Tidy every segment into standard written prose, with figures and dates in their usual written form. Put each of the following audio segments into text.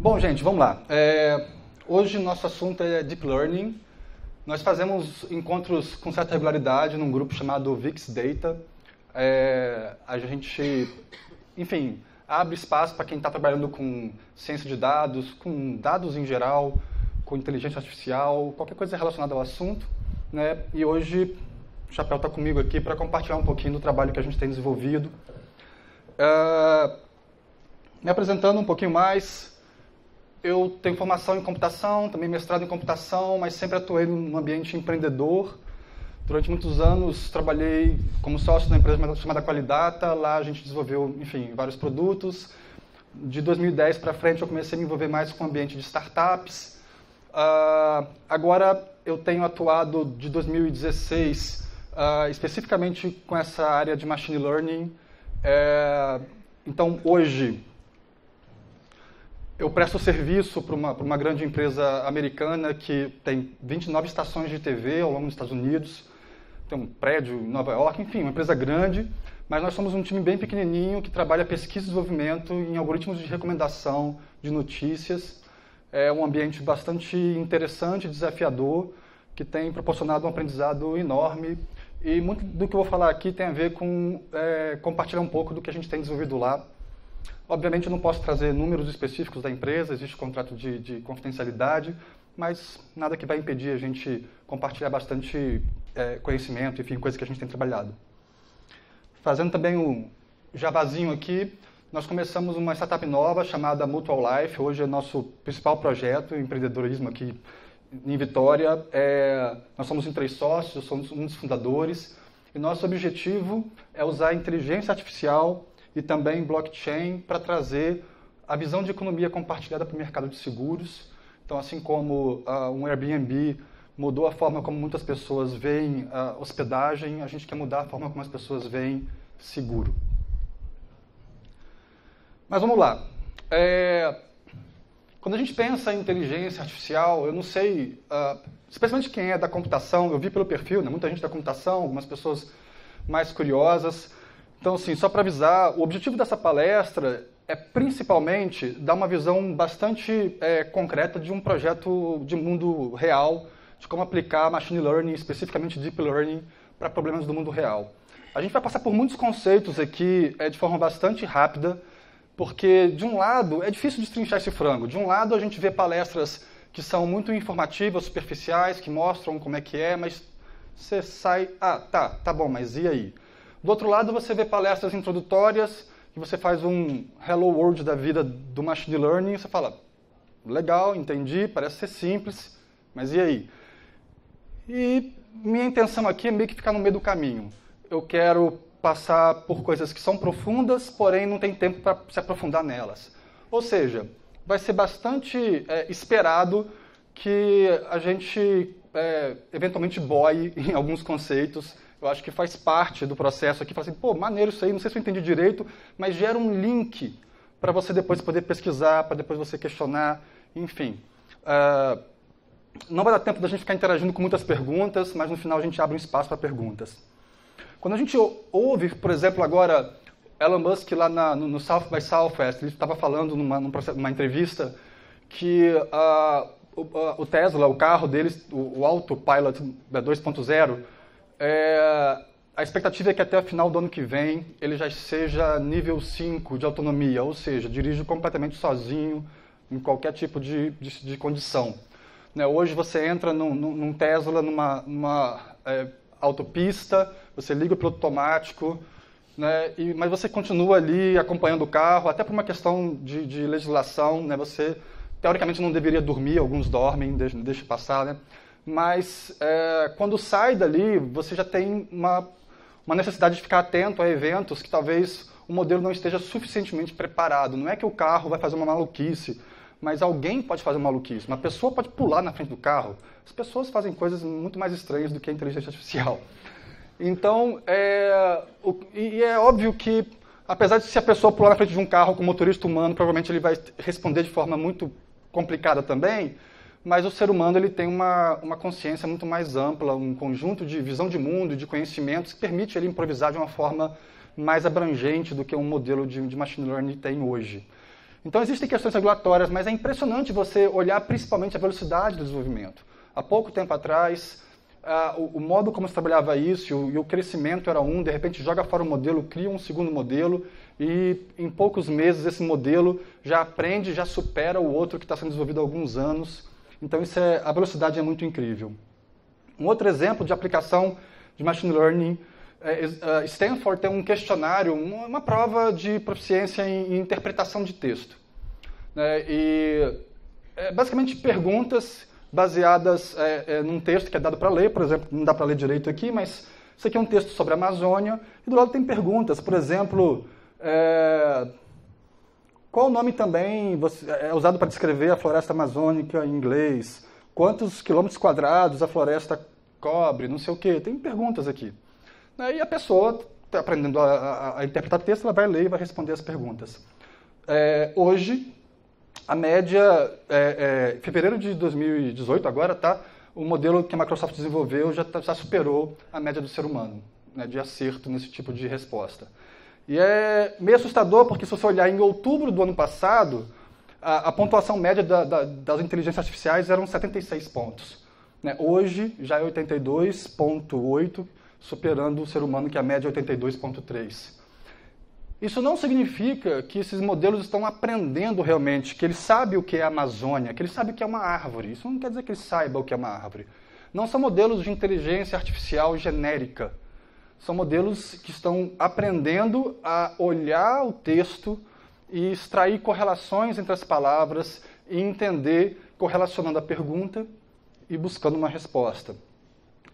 Bom, gente, vamos lá. Hoje nosso assunto é Deep Learning. Nós fazemos encontros com certa regularidade num grupo chamado VIX Data. A gente, enfim, abre espaço para quem está trabalhando com ciência de dados, com dados em geral, com inteligência artificial, qualquer coisa relacionada ao assunto, né? E hoje o Chapéu está comigo aqui para compartilhar um pouquinho do trabalho que a gente tem desenvolvido. Me apresentando um pouquinho mais, eu tenho formação em computação, também mestrado em computação, mas sempre atuei no ambiente empreendedor. Durante muitos anos trabalhei como sócio na empresa chamada Qualidata. Lá a gente desenvolveu, enfim, vários produtos. De 2010 para frente eu comecei a me envolver mais com o ambiente de startups. Agora eu tenho atuado de 2016 especificamente com essa área de machine learning. Então hoje eu presto serviço para uma grande empresa americana que tem 29 estações de TV ao longo dos Estados Unidos, tem um prédio em Nova York, enfim, uma empresa grande, mas nós somos um time bem pequenininho que trabalha pesquisa e desenvolvimento em algoritmos de recomendação de notícias. É um ambiente bastante interessante, desafiador, que tem proporcionado um aprendizado enorme. E muito do que eu vou falar aqui tem a ver com compartilhar um pouco do que a gente tem desenvolvido lá. Obviamente eu não posso trazer números específicos da empresa, existe contrato de confidencialidade, mas nada que vai impedir a gente compartilhar bastante conhecimento, enfim, coisas que a gente tem trabalhado. Fazendo também um javazinho aqui, nós começamos uma startup nova chamada Mutual Life. Hoje é nosso principal projeto, empreendedorismo aqui em Vitória. Nós somos em 3 sócios, somos um dos fundadores, e nosso objetivo é usar a inteligência artificial e também blockchain para trazer a visão de economia compartilhada para o mercado de seguros. Então, assim como um Airbnb mudou a forma como muitas pessoas veem hospedagem, a gente quer mudar a forma como as pessoas veem seguro. Mas vamos lá. Quando a gente pensa em inteligência artificial, eu não sei, especialmente quem é da computação, eu vi pelo perfil, né, muita gente da computação, algumas pessoas mais curiosas. Então, assim, só para avisar, o objetivo dessa palestra é principalmente dar uma visão bastante concreta de um projeto de mundo real, de como aplicar machine learning, especificamente deep learning, para problemas do mundo real. A gente vai passar por muitos conceitos aqui de forma bastante rápida, porque, de um lado, é difícil destrinchar esse frango. De um lado, a gente vê palestras que são muito informativas, superficiais, que mostram como é que é, mas você sai, tá bom, mas e aí? Do outro lado, você vê palestras introdutórias, que você faz um hello world da vida do machine learning, e você fala, legal, entendi, parece ser simples, mas e aí? E minha intenção aqui é meio que ficar no meio do caminho. Eu quero passar por coisas que são profundas, porém não tem tempo para se aprofundar nelas. Ou seja, vai ser bastante esperado que a gente eventualmente boie em alguns conceitos. Eu acho que faz parte do processo aqui, falar assim, pô, maneiro isso aí, não sei se eu entendi direito, mas gera um link para você depois poder pesquisar, para depois você questionar, enfim. Não vai dar tempo da gente ficar interagindo com muitas perguntas, mas no final a gente abre um espaço para perguntas. Quando a gente ouve, por exemplo, agora, Elon Musk lá no South by Southwest, ele estava falando numa entrevista que o Tesla, o carro deles, o Autopilot 2.0, a expectativa é que até o final do ano que vem ele já seja nível 5 de autonomia, ou seja, dirige completamente sozinho em qualquer tipo de condição. Hoje você entra num Tesla, numa autopista, você liga o piloto automático, né, mas você continua ali acompanhando o carro, até por uma questão de legislação, né, você teoricamente não deveria dormir, alguns dormem, deixa passar, né? Mas quando sai dali, você já tem uma necessidade de ficar atento a eventos que talvez o modelo não esteja suficientemente preparado. Não é que o carro vai fazer uma maluquice, mas alguém pode fazer uma maluquice. Uma pessoa pode pular na frente do carro. As pessoas fazem coisas muito mais estranhas do que a inteligência artificial. Então, é óbvio que, apesar de se a pessoa pular na frente de um carro com motorista humano, provavelmente ele vai responder de forma muito complicada também, mas o ser humano ele tem uma consciência muito mais ampla, um conjunto de visão de mundo e de conhecimentos que permite ele improvisar de uma forma mais abrangente do que um modelo de machine learning tem hoje. Então existem questões regulatórias, mas é impressionante você olhar principalmente a velocidade do desenvolvimento. Há pouco tempo atrás, o modo como se trabalhava isso e o crescimento era de repente joga fora o modelo, cria um segundo modelo e em poucos meses esse modelo já aprende, já supera o outro que está sendo desenvolvido há alguns anos. Então a velocidade é muito incrível. Um outro exemplo de aplicação de Machine Learning, Stanford tem um questionário, uma prova de proficiência em interpretação de texto. Basicamente perguntas baseadas num texto que é dado para ler, por exemplo, não dá para ler direito aqui, mas isso aqui é um texto sobre a Amazônia, e do lado tem perguntas, por exemplo, qual o nome também é usado para descrever a floresta amazônica em inglês? Quantos quilômetros quadrados a floresta cobre? Não sei o quê. Tem perguntas aqui. E a pessoa está aprendendo a interpretar texto, ela vai ler e vai responder as perguntas. Hoje, a média, em fevereiro de 2018, agora, tá, o modelo que a Microsoft desenvolveu já superou a média do ser humano, né, de acerto nesse tipo de resposta. E é meio assustador, porque se você olhar em outubro do ano passado, a pontuação média das inteligências artificiais eram 76 pontos. Né? Hoje, já é 82,8, superando o ser humano, que a média é 82,3. Isso não significa que esses modelos estão aprendendo realmente, que eles sabem o que é a Amazônia, que eles sabem o que é uma árvore. Isso não quer dizer que eles saibam o que é uma árvore. Não são modelos de inteligência artificial genérica. São modelos que estão aprendendo a olhar o texto e extrair correlações entre as palavras e entender, correlacionando a pergunta e buscando uma resposta.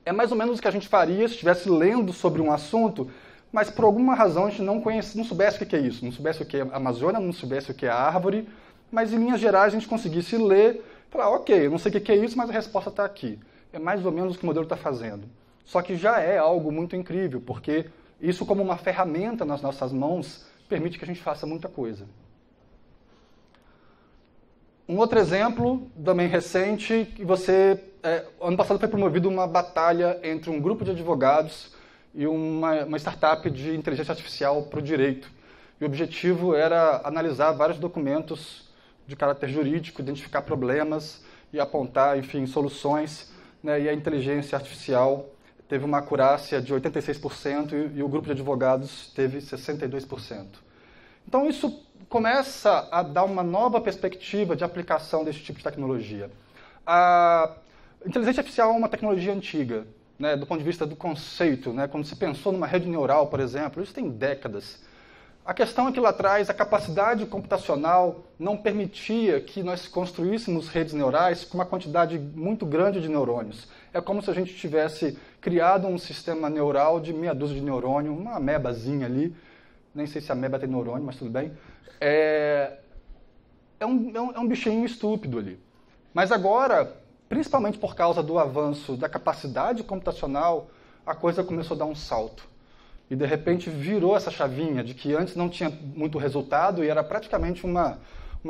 É mais ou menos o que a gente faria se estivesse lendo sobre um assunto, mas por alguma razão a gente não soubesse o que é isso, não soubesse o que é a Amazônia, não soubesse o que é a árvore, mas em linhas gerais a gente conseguisse ler e falar, ok, eu não sei o que é isso, mas a resposta está aqui. É mais ou menos o que o modelo está fazendo. Só que já é algo muito incrível, porque isso como uma ferramenta nas nossas mãos permite que a gente faça muita coisa. Um outro exemplo, também recente, que ano passado foi promovida uma batalha entre um grupo de advogados e uma startup de inteligência artificial para o direito. E o objetivo era analisar vários documentos de caráter jurídico, identificar problemas e apontar, enfim, soluções. Né? E a inteligência artificial teve uma acurácia de 86% e o grupo de advogados teve 62%. Então isso começa a dar uma nova perspectiva de aplicação desse tipo de tecnologia. A inteligência artificial é uma tecnologia antiga, né, do ponto de vista do conceito. Né, quando se pensou numa rede neural, por exemplo, isso tem décadas. A questão é que lá atrás a capacidade computacional não permitia que nós construíssemos redes neurais com uma quantidade muito grande de neurônios. É como se a gente tivesse criado um sistema neural de meia dúzia de neurônio, uma amebazinha ali. Nem sei se a ameba tem neurônio, mas tudo bem. É um bichinho estúpido ali. Mas agora, principalmente por causa do avanço da capacidade computacional, a coisa começou a dar um salto. E de repente virou essa chavinha de que antes não tinha muito resultado e era praticamente uma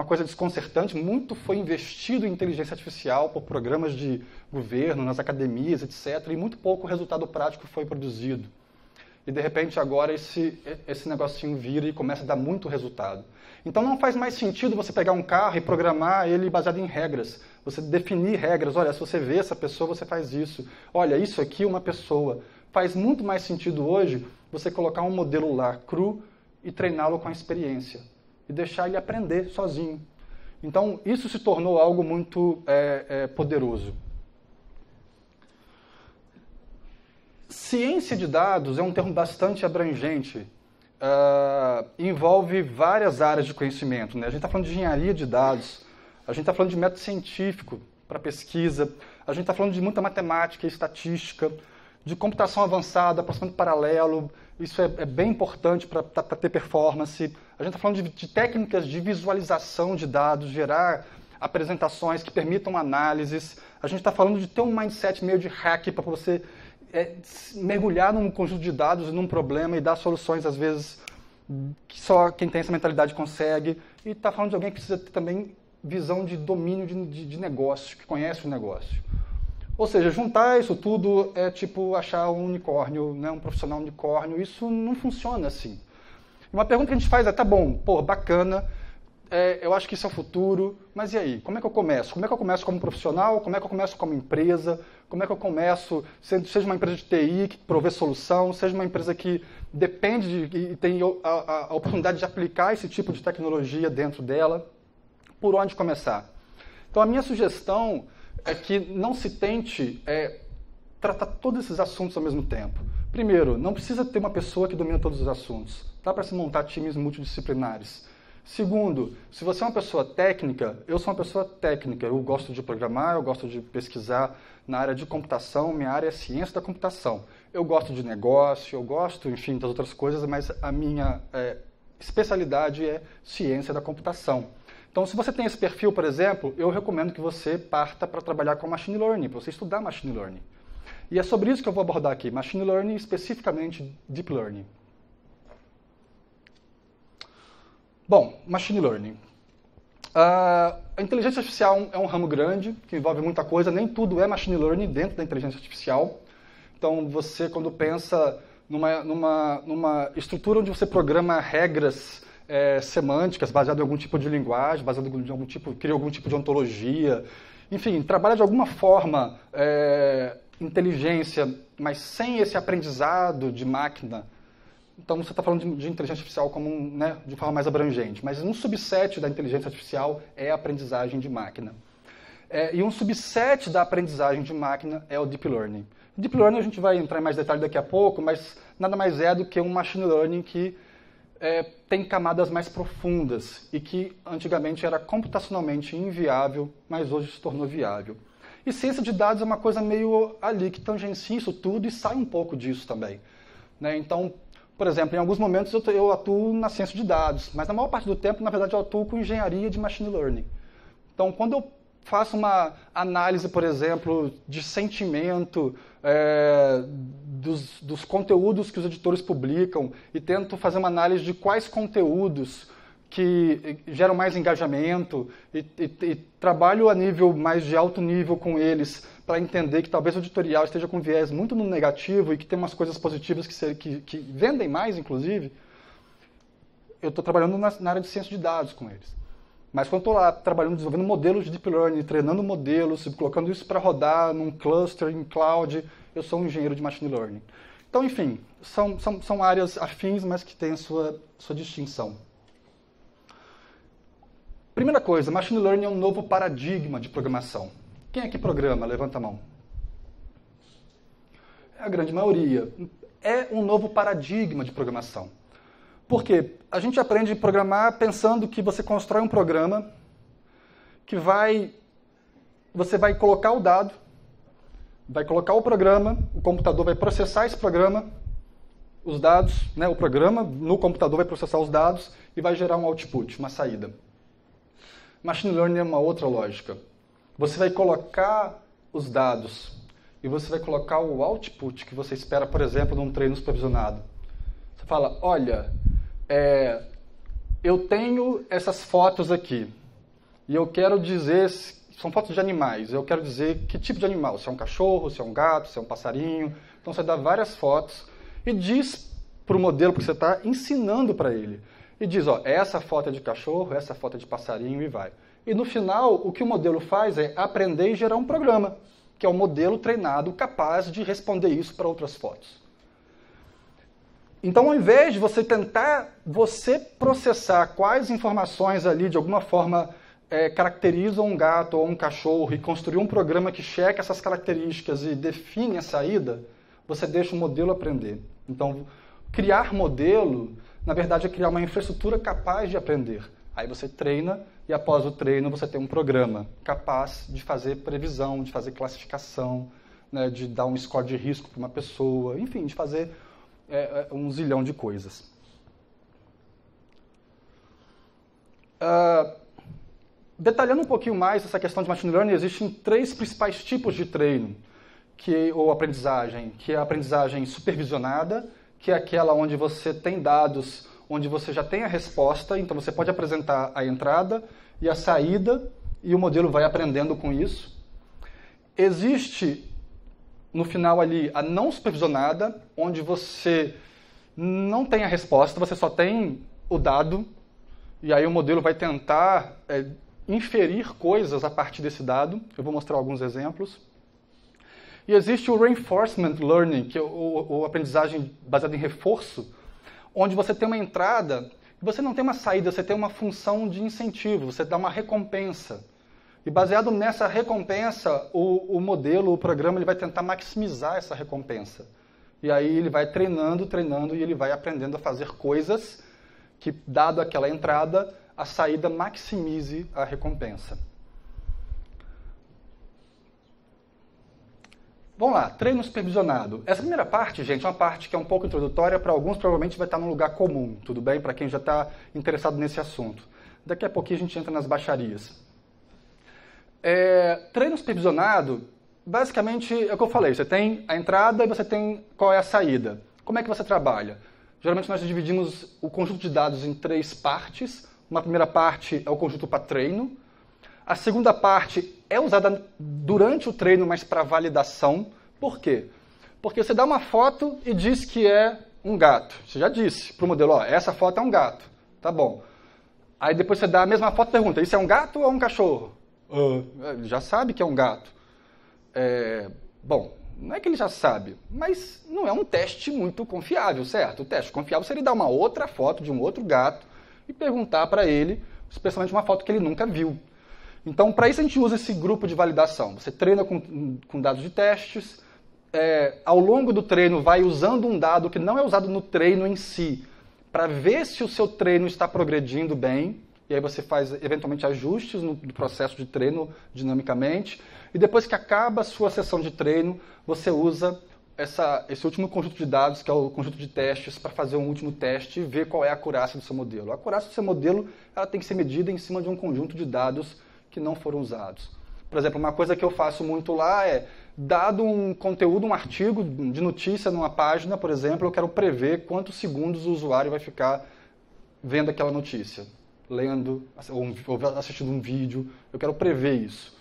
coisa desconcertante. Muito foi investido em inteligência artificial por programas de governo, nas academias, etc. E muito pouco resultado prático foi produzido. E de repente agora esse negocinho vira e começa a dar muito resultado. Então não faz mais sentido você pegar um carro e programar ele baseado em regras. Você definir regras, olha, se você vê essa pessoa, você faz isso. Olha, isso aqui é uma pessoa. Faz muito mais sentido hoje você colocar um modelo lá cru e treiná-lo com a experiência. E deixar ele aprender sozinho. Então isso se tornou algo muito poderoso. Ciência de dados é um termo bastante abrangente. Envolve várias áreas de conhecimento. Né? A gente está falando de engenharia de dados, a gente está falando de método científico para pesquisa, a gente está falando de muita matemática e estatística, de computação avançada, processamento paralelo, isso é bem importante para ter performance. A gente está falando de técnicas de visualização de dados, gerar apresentações que permitam análises. A gente está falando de ter um mindset meio de hack para você mergulhar num conjunto de dados, num problema e dar soluções, às vezes, que só quem tem essa mentalidade consegue. E está falando de alguém que precisa ter também visão de domínio de negócio, que conhece o negócio. Ou seja, juntar isso tudo é tipo achar um unicórnio, né, um profissional unicórnio. Isso não funciona assim. Uma pergunta que a gente faz é, tá bom, pô, bacana, eu acho que isso é o futuro, mas e aí? Como é que eu começo? Como é que eu começo como profissional? Como é que eu começo como empresa? Como é que eu começo, seja uma empresa de TI que provê solução, seja uma empresa que depende e tem a oportunidade de aplicar esse tipo de tecnologia dentro dela? Por onde começar? Então, a minha sugestão é que não se tente tratar todos esses assuntos ao mesmo tempo. Primeiro, não precisa ter uma pessoa que domina todos os assuntos. Dá para se montar times multidisciplinares. Segundo, se você é uma pessoa técnica, eu sou uma pessoa técnica. Eu gosto de programar, eu gosto de pesquisar na área de computação, minha área é ciência da computação. Eu gosto de negócio, eu gosto, enfim, das outras coisas, mas a minha especialidade é ciência da computação. Então, se você tem esse perfil, por exemplo, eu recomendo que você parta para trabalhar com Machine Learning, para você estudar Machine Learning. E é sobre isso que eu vou abordar aqui, Machine Learning, especificamente Deep Learning. Bom, Machine Learning. A inteligência artificial é um ramo grande, que envolve muita coisa, nem tudo é Machine Learning dentro da inteligência artificial. Então, você, quando pensa numa estrutura onde você programa regras semânticas, baseado em algum tipo de linguagem, baseado em algum tipo, cria algum tipo de ontologia, enfim, trabalha de alguma forma inteligência, mas sem esse aprendizado de máquina. Então, você está falando de inteligência artificial como de forma mais abrangente, mas um subset da inteligência artificial é a aprendizagem de máquina. E um subset da aprendizagem de máquina é o Deep Learning. Deep Learning a gente vai entrar em mais detalhe daqui a pouco, mas nada mais é do que um Machine Learning que tem camadas mais profundas e que antigamente era computacionalmente inviável, mas hoje se tornou viável. E ciência de dados é uma coisa meio ali, que tangencia isso tudo e sai um pouco disso também. Então, por exemplo, em alguns momentos eu atuo na ciência de dados, mas na maior parte do tempo, na verdade, eu atuo com engenharia de machine learning. Então, quando eu faço uma análise, por exemplo, de sentimento dos conteúdos que os editores publicam e tento fazer uma análise de quais conteúdos que geram mais engajamento e trabalho a nível mais de alto nível com eles para entender que talvez o editorial esteja com viés muito no negativo e que tem umas coisas positivas que vendem mais, inclusive, eu estou trabalhando na área de ciência de dados com eles. Mas quando estou lá trabalhando, desenvolvendo modelos de Deep Learning, treinando modelos, colocando isso para rodar num cluster, em cloud, eu sou um engenheiro de Machine Learning. Então, enfim, são áreas afins, mas que têm a sua distinção. Primeira coisa, Machine Learning é um novo paradigma de programação. Quem é que programa? Levanta a mão. É a grande maioria. É um novo paradigma de programação. Por quê? A gente aprende a programar pensando que você constrói um programa que você vai colocar o dado, vai colocar o programa, o computador vai processar esse programa, os dados, o programa no computador vai processar os dados e vai gerar um output, uma saída. Machine Learning é uma outra lógica. Você vai colocar os dados e você vai colocar o output que você espera, por exemplo, num treino supervisionado. Você fala, olha, eu tenho essas fotos aqui e eu quero dizer, são fotos de animais, eu quero dizer que tipo de animal, se é um cachorro, se é um gato, se é um passarinho. Então você dá várias fotos e diz para o modelo que você está ensinando para ele. E diz, essa foto é de cachorro, essa foto é de passarinho e vai. E no final, o que o modelo faz é aprender e gerar um programa, que é um modelo treinado capaz de responder isso para outras fotos. Então, ao invés de você tentar processar quais informações ali, de alguma forma, caracterizam um gato ou um cachorro e construir um programa que checa essas características e define a saída, você deixa o modelo aprender. Então, criar modelo, na verdade, é criar uma infraestrutura capaz de aprender. Aí você treina e após o treino você tem um programa capaz de fazer previsão, de fazer classificação, de dar um score de risco para uma pessoa, enfim, de fazer um zilhão de coisas. Detalhando um pouquinho mais essa questão de Machine Learning, existem 3 principais tipos de treino ou aprendizagem, que é a aprendizagem supervisionada, que é aquela onde você tem dados, onde você já tem a resposta, então você pode apresentar a entrada e a saída, e o modelo vai aprendendo com isso. Existe, no final ali, a não supervisionada, onde você não tem a resposta, você só tem o dado, e aí o modelo vai tentar inferir coisas a partir desse dado. Eu vou mostrar alguns exemplos. E existe o Reinforcement Learning, que é o aprendizagem baseada em reforço, onde você tem uma entrada e você não tem uma saída, você tem uma função de incentivo, você dá uma recompensa. E baseado nessa recompensa, o modelo, o programa, ele vai tentar maximizar essa recompensa. E aí ele vai treinando, treinando, e ele vai aprendendo a fazer coisas que, dado aquela entrada, a saída maximize a recompensa. Vamos lá, treino supervisionado. Essa primeira parte, gente, é uma parte que é um pouco introdutória, para alguns provavelmente vai estar num lugar comum, tudo bem? Para quem já está interessado nesse assunto. Daqui a pouquinho a gente entra nas baixarias. Treino supervisionado, basicamente é o que eu falei, você tem a entrada e você tem qual é a saída. Como é que você trabalha? Geralmente nós dividimos o conjunto de dados em 3 partes. Uma primeira parte é o conjunto para treino. A segunda parte é usada durante o treino, mas para validação. Por quê? Porque você dá uma foto e diz que é um gato. Você já disse para o modelo, ó, essa foto é um gato. Tá bom. Aí depois você dá a mesma foto e pergunta, isso é um gato ou é um cachorro? Ele já sabe que é um gato. Bom, não é que ele já sabe, mas não é um teste muito confiável, certo? O teste confiável seria dar uma outra foto de um outro gato e perguntar para ele, especialmente uma foto que ele nunca viu. Então, para isso a gente usa esse grupo de validação. Você treina com dados de testes, ao longo do treino vai usando um dado que não é usado no treino em si, para ver se o seu treino está progredindo bem, e aí você faz, eventualmente, ajustes no processo de treino dinamicamente, e depois que acaba a sua sessão de treino, você usa esse último conjunto de dados, que é o conjunto de testes, para fazer um último teste e ver qual é a acurácia do seu modelo. A acurácia do seu modelo ela tem que ser medida em cima de um conjunto de dados que não foram usados. Por exemplo, uma coisa que eu faço muito lá é, dado um conteúdo, um artigo de notícia numa página, por exemplo, eu quero prever quantos segundos o usuário vai ficar vendo aquela notícia, lendo ou assistindo um vídeo, eu quero prever isso.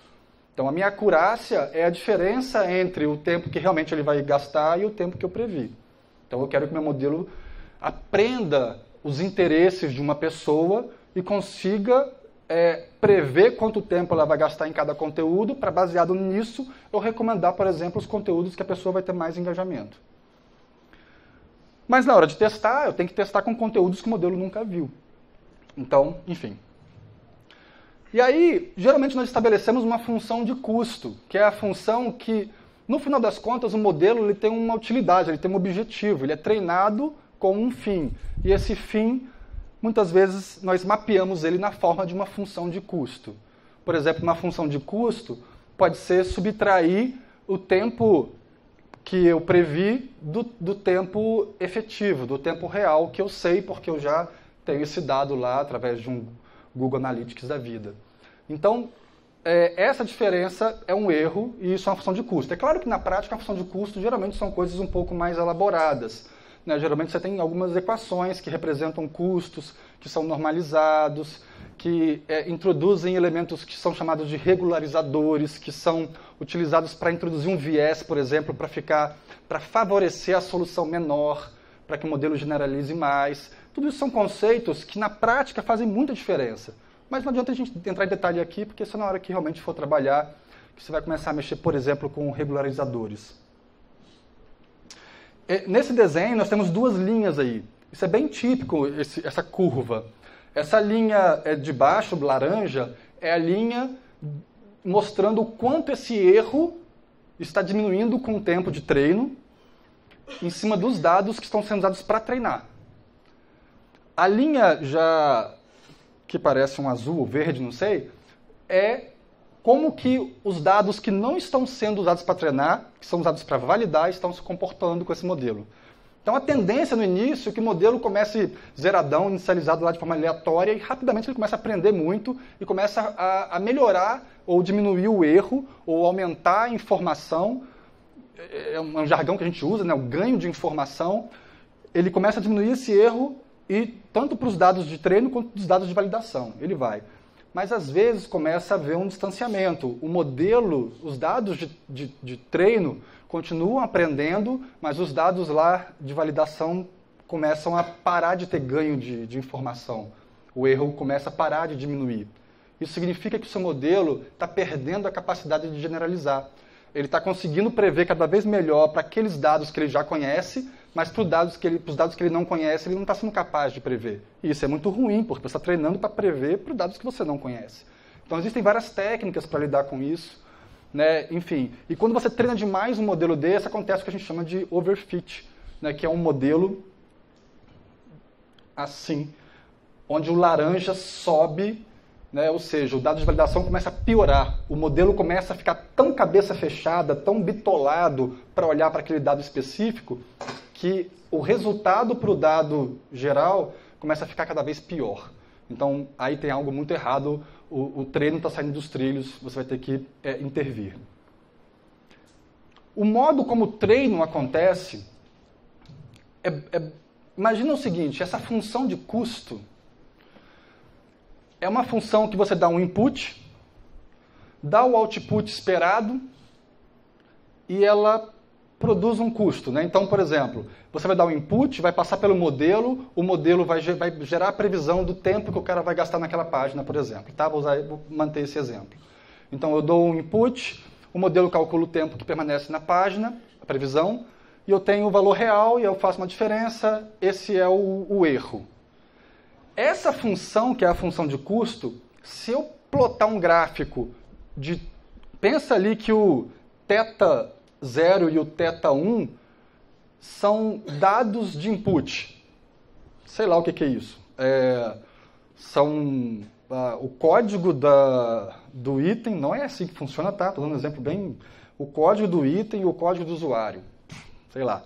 Então, a minha acurácia é a diferença entre o tempo que realmente ele vai gastar e o tempo que eu previ. Então, eu quero que meu modelo aprenda os interesses de uma pessoa e consiga prever quanto tempo ela vai gastar em cada conteúdo, para, baseado nisso, eu recomendar, por exemplo, os conteúdos que a pessoa vai ter mais engajamento. Mas, na hora de testar, eu tenho que testar com conteúdos que o modelo nunca viu. Então, enfim. E aí, geralmente nós estabelecemos uma função de custo, que é a função que, no final das contas, o modelo ele tem uma utilidade, ele tem um objetivo, ele é treinado com um fim. E esse fim, muitas vezes, nós mapeamos ele na forma de uma função de custo. Por exemplo, uma função de custo pode ser subtrair o tempo que eu previ do tempo efetivo, do tempo real, que eu sei porque eu já tenho esse dado lá através de um Google Analytics da vida. Então, essa diferença é um erro e isso é uma função de custo. É claro que na prática a função de custo geralmente são coisas um pouco mais elaboradas. Né? Geralmente você tem algumas equações que representam custos, que são normalizados, que introduzem elementos que são chamados de regularizadores, que são utilizados para introduzir um viés, por exemplo, para favorecer a solução menor, para que o modelo generalize mais. Tudo isso são conceitos que, na prática, fazem muita diferença. Mas não adianta a gente entrar em detalhe aqui, porque só na hora que realmente for trabalhar, que você vai começar a mexer, por exemplo, com regularizadores. Nesse desenho, nós temos 2 linhas aí. Isso é bem típico, essa curva. Essa linha de baixo, laranja, é a linha mostrando o quanto esse erro está diminuindo com o tempo de treino em cima dos dados que estão sendo usados para treinar. A linha já, que parece um azul ou verde, não sei, é como que os dados que não estão sendo usados para treinar, que são usados para validar, estão se comportando com esse modelo. Então a tendência no início é que o modelo comece zeradão, inicializado lá de forma aleatória, e rapidamente ele começa a aprender muito e começa a melhorar ou diminuir o erro, ou aumentar a informação. É um jargão que a gente usa, né? O ganho de informação. Ele começa a diminuir esse erro, e tanto para os dados de treino quanto para os dados de validação. Ele vai. Mas às vezes começa a haver um distanciamento. O modelo, os dados de treino continuam aprendendo, mas os dados lá de validação começam a parar de ter ganho de informação. O erro começa a parar de diminuir. Isso significa que o seu modelo está perdendo a capacidade de generalizar. Ele está conseguindo prever cada vez melhor para aqueles dados que ele já conhece, mas para os dados que ele não conhece, ele não está sendo capaz de prever. E isso é muito ruim, porque você está treinando para prever para os dados que você não conhece. Então existem várias técnicas para lidar com isso, né? Enfim, e quando você treina demais um modelo desse, acontece o que a gente chama de overfit, né? Que é um modelo assim, onde o laranja sobe, né? Ou seja, o dado de validação começa a piorar, o modelo começa a ficar tão cabeça fechada, tão bitolado para olhar para aquele dado específico, que o resultado para o dado geral começa a ficar cada vez pior. Então, aí tem algo muito errado, o treino está saindo dos trilhos, você vai ter que intervir. O modo como o treino acontece, imagina o seguinte, essa função de custo é uma função que você dá um input, dá o output esperado e ela produz um custo, né? Então, por exemplo, você vai dar um input, vai passar pelo modelo, o modelo vai gerar a previsão do tempo que o cara vai gastar naquela página, por exemplo. Tá? Vou manter esse exemplo. Então, eu dou um input, o modelo calcula o tempo que permanece na página, a previsão, e eu tenho o valor real e eu faço uma diferença, esse é o erro. Essa função, que é a função de custo, se eu plotar um gráfico pensa ali que o θ 0 e o θ 1 são dados de input. Sei lá o que é isso. São o código do item, não é assim que funciona, tá? Estou dando um exemplo bem... O código do item e o código do usuário. Sei lá.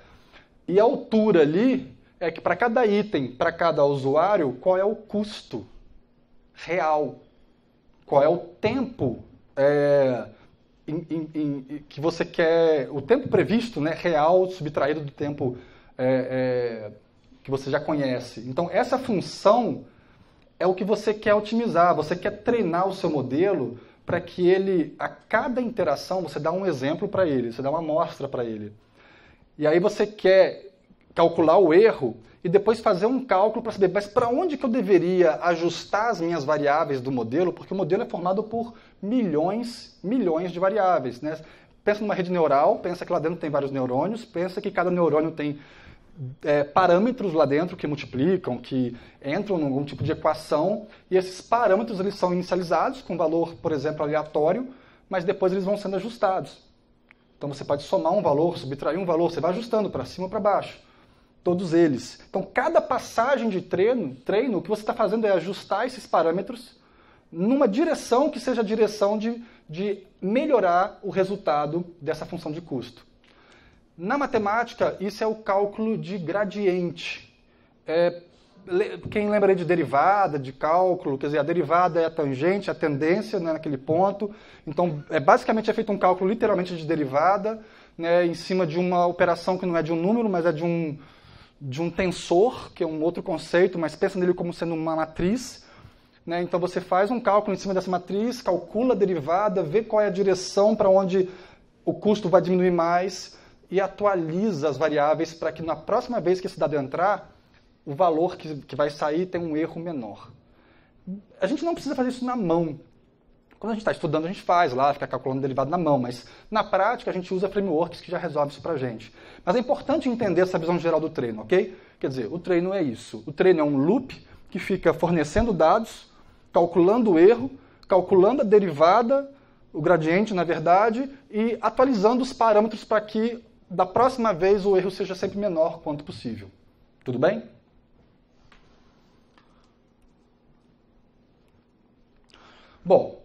E a altura ali é que para cada item, para cada usuário, qual é o custo real? Qual é o tempo que você quer, o tempo previsto, né, real, subtraído do tempo que você já conhece. Então, essa função é o que você quer otimizar, você quer treinar o seu modelo para que ele, a cada interação, você dá um exemplo para ele, você dá uma amostra para ele. E aí você quer calcular o erro e depois fazer um cálculo para saber, mas para onde que eu deveria ajustar as minhas variáveis do modelo, porque o modelo é formado por milhões de variáveis, né? Pensa numa rede neural, pensa que lá dentro tem vários neurônios, pensa que cada neurônio tem parâmetros lá dentro que multiplicam, que entram em algum tipo de equação, e esses parâmetros eles são inicializados com valor, por exemplo, aleatório, mas depois eles vão sendo ajustados. Então você pode somar um valor, subtrair um valor, você vai ajustando para cima ou para baixo. Todos eles. Então cada passagem de treino, o que você está fazendo é ajustar esses parâmetros numa direção que seja a direção de melhorar o resultado dessa função de custo. Na matemática, isso é o cálculo de gradiente. Quem lembra aí de derivada, de cálculo, quer dizer, a derivada é a tangente, a tendência, né, naquele ponto. Então, basicamente é feito um cálculo literalmente de derivada, né, em cima de uma operação que não é de um número, mas é de um tensor, que é um outro conceito, mas pensa nele como sendo uma matriz. Né? Então, você faz um cálculo em cima dessa matriz, calcula a derivada, vê qual é a direção para onde o custo vai diminuir mais, e atualiza as variáveis para que na próxima vez que esse dado entrar, o valor que vai sair tem um erro menor. A gente não precisa fazer isso na mão. Quando a gente está estudando, a gente faz lá, fica calculando derivado na mão, mas na prática a gente usa frameworks que já resolvem isso para a gente. Mas é importante entender essa visão geral do treino, ok? Quer dizer, o treino é isso. O treino é um loop que fica fornecendo dados, calculando o erro, calculando a derivada, o gradiente, na verdade, e atualizando os parâmetros para que da próxima vez o erro seja sempre menor quanto possível. Tudo bem? Bom,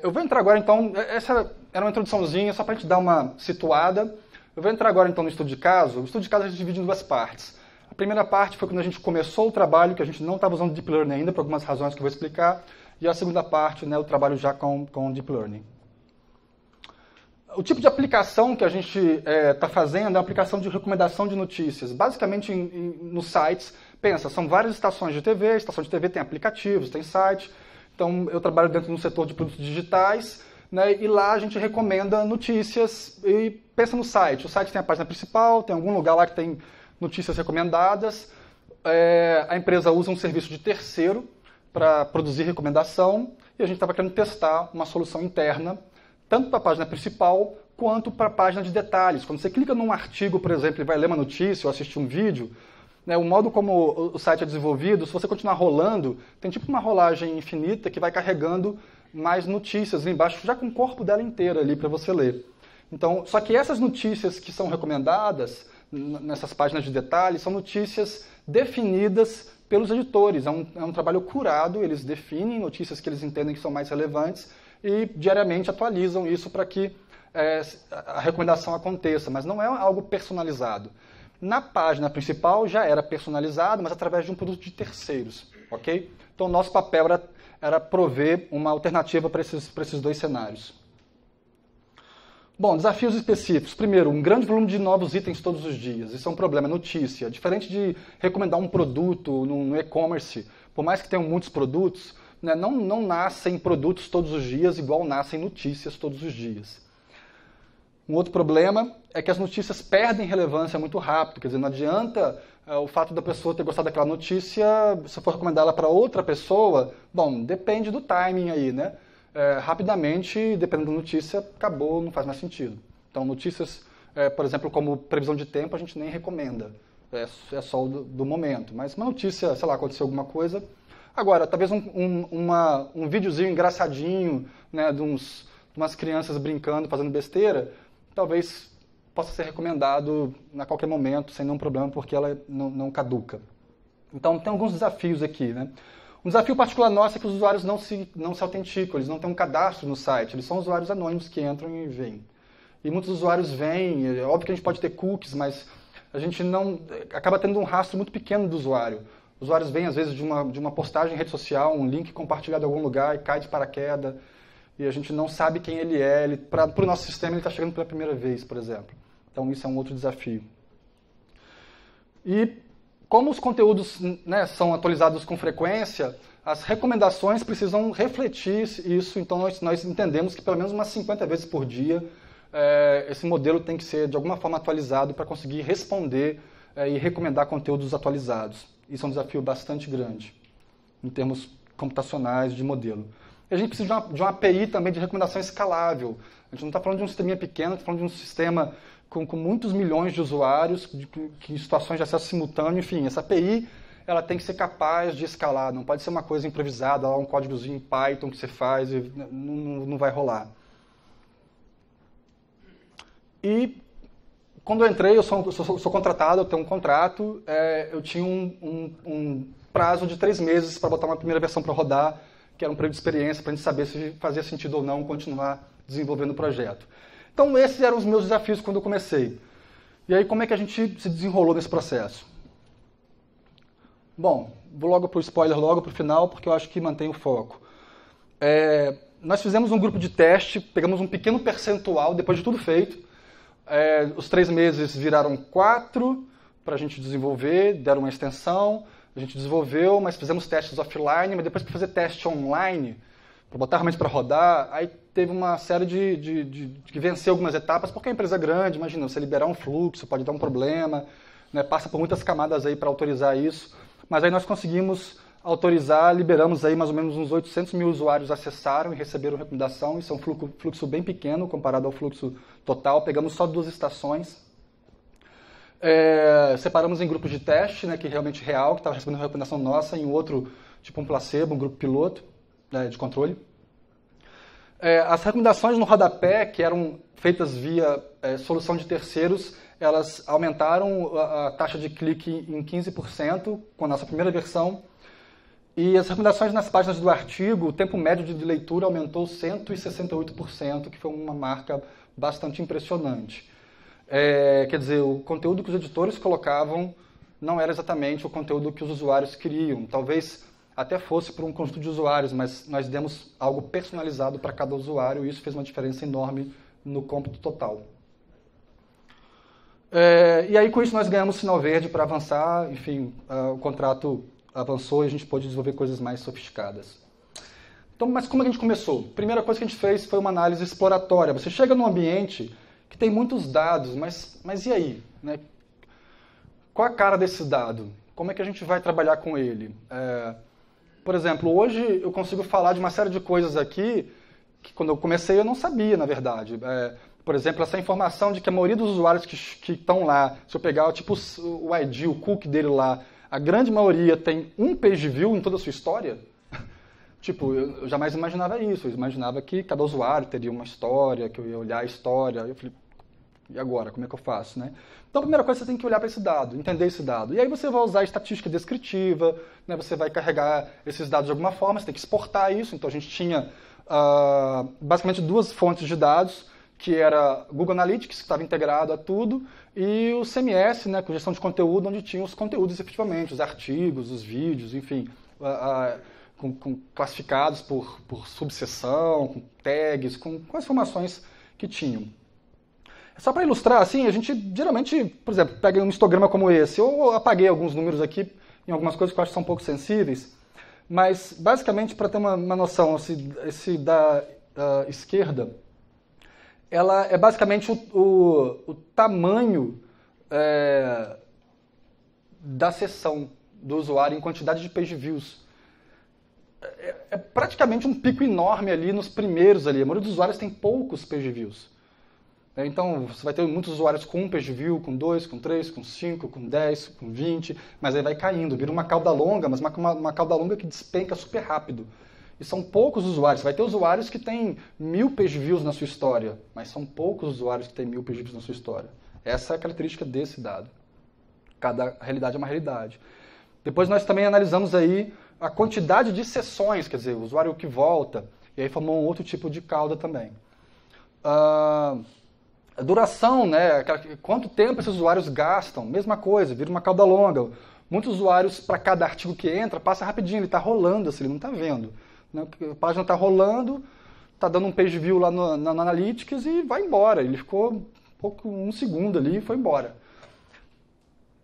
eu vou entrar agora então, essa era uma introduçãozinha só para a gente dar uma situada. Eu vou entrar agora então no estudo de caso. O estudo de caso a gente divide em duas partes. A primeira parte foi quando a gente começou o trabalho, que a gente não estava usando Deep Learning ainda, por algumas razões que eu vou explicar. E a segunda parte, né, o trabalho já com Deep Learning. O tipo de aplicação que a gente está fazendo é uma aplicação de recomendação de notícias. Basicamente, nos sites, pensa, são várias estações de TV, a estação de TV tem aplicativos, tem site. Então, eu trabalho dentro do setor de produtos digitais, né, e lá a gente recomenda notícias e pensa no site. O site tem a página principal, tem algum lugar lá que tem notícias recomendadas. A empresa usa um serviço de terceiro para produzir recomendação, e a gente estava querendo testar uma solução interna, tanto para a página principal, quanto para a página de detalhes. Quando você clica num artigo, por exemplo, e vai ler uma notícia ou assistir um vídeo, né, o modo como o site é desenvolvido, se você continuar rolando, tem tipo uma rolagem infinita que vai carregando mais notícias ali embaixo, já com o corpo dela inteira ali para você ler. Então, só que essas notícias que são recomendadas nessas páginas de detalhes são notícias definidas pelos editores. É um trabalho curado, eles definem notícias que eles entendem que são mais relevantes e diariamente atualizam isso para que a recomendação aconteça, mas não é algo personalizado. Na página principal já era personalizado, mas através de um produto de terceiros, ok? Então, nosso papel era prover uma alternativa para esses dois cenários. Bom, desafios específicos. Primeiro, um grande volume de novos itens todos os dias. Isso é um problema, notícia. Diferente de recomendar um produto no e-commerce, por mais que tenham muitos produtos, né, não nascem produtos todos os dias igual nascem notícias todos os dias. Um outro problema é que as notícias perdem relevância muito rápido. Quer dizer, não adianta o fato da pessoa ter gostado daquela notícia, se for recomendar ela para outra pessoa, bom, depende do timing aí, né? Rapidamente, dependendo da notícia, acabou, não faz mais sentido. Então, notícias, por exemplo, como previsão de tempo, a gente nem recomenda. É só do momento. Mas uma notícia, sei lá, aconteceu alguma coisa. Agora, talvez um videozinho engraçadinho, né, de umas crianças brincando, fazendo besteira, talvez possa ser recomendado a qualquer momento, sem nenhum problema, porque ela não caduca. Então, tem alguns desafios aqui, né? Um desafio particular nosso é que os usuários não se autenticam, eles não têm um cadastro no site, eles são usuários anônimos que entram e vêm. E muitos usuários vêm, é óbvio que a gente pode ter cookies, mas a gente acaba tendo um rastro muito pequeno do usuário. Os usuários vêm, às vezes, de uma postagem em rede social, um link compartilhado em algum lugar e cai de paraquedas, e a gente não sabe quem ele é. Para o nosso sistema, ele está chegando pela primeira vez, por exemplo. Então, isso é um outro desafio. E como os conteúdos, né, são atualizados com frequência, as recomendações precisam refletir isso, então nós entendemos que pelo menos umas 50 vezes por dia esse modelo tem que ser de alguma forma atualizado para conseguir responder e recomendar conteúdos atualizados. Isso é um desafio bastante grande, em termos computacionais de modelo. E a gente precisa de uma API também de recomendação escalável. A gente não está falando de um sisteminha pequeno, está falando de um sistema com muitos milhões de usuários, em situações de acesso simultâneo, enfim, essa API ela tem que ser capaz de escalar, não pode ser uma coisa improvisada, um códigozinho em Python que você faz e não vai rolar. E quando eu entrei, eu sou contratado, eu tenho um contrato, eu tinha um prazo de 3 meses para botar uma primeira versão para rodar, que era um período de experiência, para a gente saber se fazia sentido ou não continuar desenvolvendo o projeto. Então, esses eram os meus desafios quando eu comecei. E aí, como é que a gente se desenrolou nesse processo? Bom, vou logo para o spoiler, logo para o final, porque eu acho que mantém o foco. Nós fizemos um grupo de teste, pegamos um pequeno percentual, depois de tudo feito. Os 3 meses viraram 4 para a gente desenvolver, deram uma extensão, a gente desenvolveu, mas fizemos testes offline, mas depois para fazer teste online, para botar realmente para rodar, aí teve uma série de vencer algumas etapas, porque a empresa é grande, imagina, você liberar um fluxo, pode dar um problema, né, passa por muitas camadas aí para autorizar isso, mas aí nós conseguimos autorizar, liberamos aí mais ou menos uns 800 mil usuários acessaram e receberam recomendação, isso é um fluxo bem pequeno comparado ao fluxo total, pegamos só 2 estações, separamos em grupos de teste, né, que é realmente real, que estava recebendo recomendação nossa, e um outro, tipo um placebo, um grupo piloto, de controle. As recomendações no rodapé, que eram feitas via solução de terceiros, elas aumentaram a taxa de clique em 15% com a nossa primeira versão. E as recomendações nas páginas do artigo, o tempo médio de leitura aumentou 168%, que foi uma marca bastante impressionante. Quer dizer, o conteúdo que os editores colocavam não era exatamente o conteúdo que os usuários queriam. Talvez até fosse para um conjunto de usuários, mas nós demos algo personalizado para cada usuário e isso fez uma diferença enorme no cômputo total. E aí, com isso, nós ganhamos sinal verde para avançar, enfim, o contrato avançou e a gente pôde desenvolver coisas mais sofisticadas. Então, mas como a gente começou? A primeira coisa que a gente fez foi uma análise exploratória. Você chega num ambiente que tem muitos dados, mas e aí? Né? Qual a cara desse dado? Como é que a gente vai trabalhar com ele? Por exemplo, hoje eu consigo falar de uma série de coisas aqui que quando eu comecei eu não sabia, na verdade. Por exemplo, essa informação de que a maioria dos usuários que estão lá, se eu pegar tipo, o ID, o cookie dele lá, a grande maioria tem um page view em toda a sua história. Tipo, eu jamais imaginava isso. Eu imaginava que cada usuário teria uma história, que eu ia olhar a história. Eu falei, e agora? Como é que eu faço, né? Então, a primeira coisa, você tem que olhar para esse dado, entender esse dado. E aí você vai usar a estatística descritiva, né? Você vai carregar esses dados de alguma forma, você tem que exportar isso. Então, a gente tinha basicamente duas fontes de dados, que era Google Analytics, que estava integrado a tudo, e o CMS, né, com gestão de conteúdo, onde tinha os conteúdos efetivamente, os artigos, os vídeos, enfim, classificados por subseção, com tags, com as informações que tinham. Só para ilustrar, assim, a gente geralmente, por exemplo, pega um histograma como esse. Eu apaguei alguns números aqui em algumas coisas que eu acho que são um pouco sensíveis, mas basicamente, para ter uma noção, esse da esquerda, ela é basicamente o tamanho da sessão do usuário em quantidade de page views. É praticamente um pico enorme ali nos primeiros ali. A maioria dos usuários tem poucos page views. Então, você vai ter muitos usuários com um page view, com 2, com 3, com 5, com 10, com 20, mas aí vai caindo, vira uma cauda longa, mas uma cauda longa que despenca super rápido. E são poucos usuários. Você vai ter usuários que têm 1000 page views na sua história, mas são poucos usuários que têm 1000 page views na sua história. Essa é a característica desse dado. Cada realidade é uma realidade. Depois nós também analisamos aí a quantidade de sessões, quer dizer, o usuário que volta, e aí formou um outro tipo de cauda também. A duração, né? Quanto tempo esses usuários gastam, mesma coisa, vira uma cauda longa. Muitos usuários, para cada artigo que entra, passa rapidinho, ele está rolando, assim, ele não está vendo. A página está rolando, está dando um page view lá no Analytics e vai embora. Ele ficou um segundo ali e foi embora.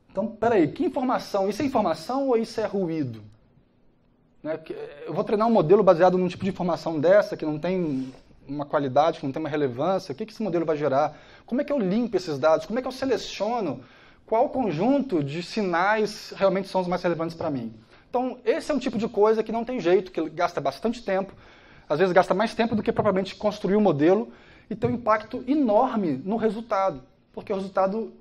Então, peraí, que informação? Isso é informação ou isso é ruído? Eu vou treinar um modelo baseado num tipo de informação dessa, que não tem uma qualidade, que não tem uma relevância. O que esse modelo vai gerar? Como é que eu limpo esses dados? Como é que eu seleciono qual conjunto de sinais realmente são os mais relevantes para mim? Então, esse é um tipo de coisa que não tem jeito, que gasta bastante tempo, às vezes gasta mais tempo do que propriamente construir o modelo, e tem um impacto enorme no resultado, porque o resultado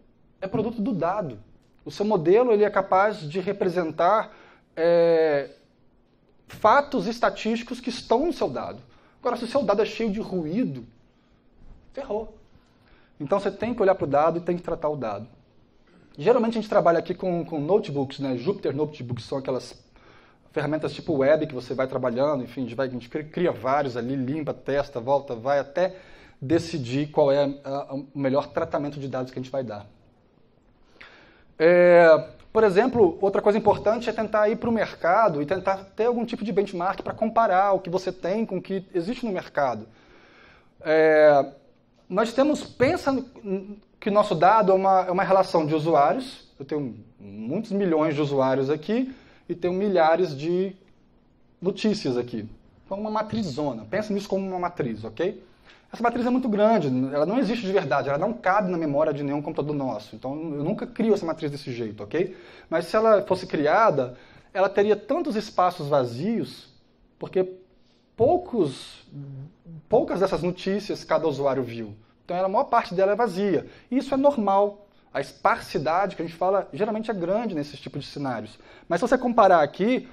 é produto do dado. O seu modelo ele é capaz de representar fatos estatísticos que estão no seu dado. Agora, se o seu dado é cheio de ruído, ferrou. Então, você tem que olhar para o dado e tem que tratar o dado. Geralmente, a gente trabalha aqui com notebooks, né? Jupyter Notebooks são aquelas ferramentas tipo web que você vai trabalhando, enfim, a gente cria vários ali, limpa, testa, volta, vai até decidir qual é o melhor tratamento de dados que a gente vai dar. Por exemplo, outra coisa importante é tentar ir para o mercado e tentar ter algum tipo de benchmark para comparar o que você tem com o que existe no mercado. Nós pensa que o nosso dado é uma relação de usuários. Eu tenho muitos milhões de usuários aqui e tenho milhares de notícias aqui. Então, uma matrizona. Pensa nisso como uma matriz, ok? Essa matriz é muito grande, ela não existe de verdade, ela não cabe na memória de nenhum computador nosso. Então, eu nunca crio essa matriz desse jeito, ok? Mas se ela fosse criada, ela teria tantos espaços vazios, porque poucas dessas notícias cada usuário viu. Então, a maior parte dela é vazia. E isso é normal. A esparsidade que a gente fala geralmente é grande nesses tipos de cenários. Mas se você comparar aqui,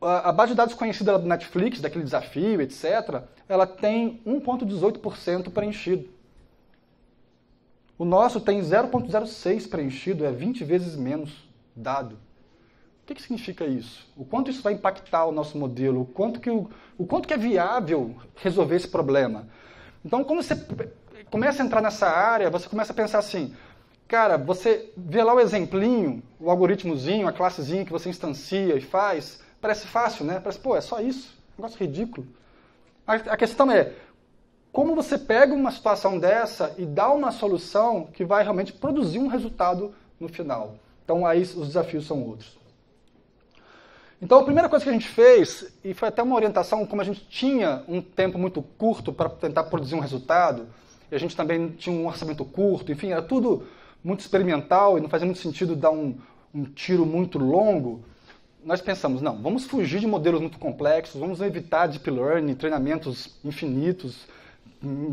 a base de dados conhecida do Netflix, daquele desafio, etc., ela tem 1,18% preenchido. O nosso tem 0,06% preenchido, é 20 vezes menos dado. O que significa isso? O quanto isso vai impactar o nosso modelo? O quanto que é viável resolver esse problema? Então, quando você começa a entrar nessa área, você começa a pensar assim, cara, você vê lá o exemplinho, o algoritmozinho, a classezinha que você instancia e faz, parece fácil, né? Parece, pô, é só isso, um negócio ridículo. A questão é, como você pega uma situação dessa e dá uma solução que vai realmente produzir um resultado no final. Então, aí os desafios são outros. Então, a primeira coisa que a gente fez, e foi até uma orientação, como a gente tinha um tempo muito curto para tentar produzir um resultado, e a gente também tinha um orçamento curto, enfim, era tudo muito experimental e não fazia muito sentido dar um tiro muito longo, nós pensamos, não, vamos fugir de modelos muito complexos, vamos evitar deep learning, treinamentos infinitos,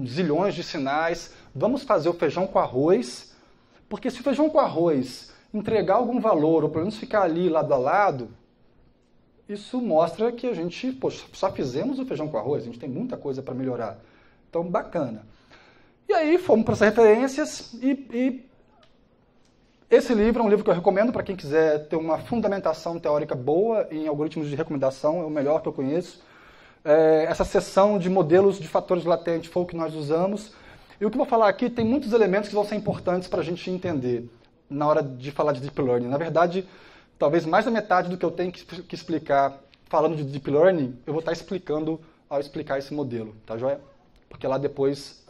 zilhões de sinais, vamos fazer o feijão com arroz, porque se o feijão com arroz entregar algum valor, ou pelo menos ficar ali lado a lado, isso mostra que a gente, poxa, só fizemos o feijão com arroz, a gente tem muita coisa para melhorar. Então, bacana. E aí fomos para essas referências e esse livro é um livro que eu recomendo para quem quiser ter uma fundamentação teórica boa em algoritmos de recomendação, é o melhor que eu conheço. Essa seção de modelos de fatores latentes foi o que nós usamos. E o que eu vou falar aqui tem muitos elementos que vão ser importantes para a gente entender na hora de falar de Deep Learning. Na verdade, talvez mais da metade do que eu tenho que explicar falando de Deep Learning, eu vou estar explicando ao explicar esse modelo, tá joia? Porque lá depois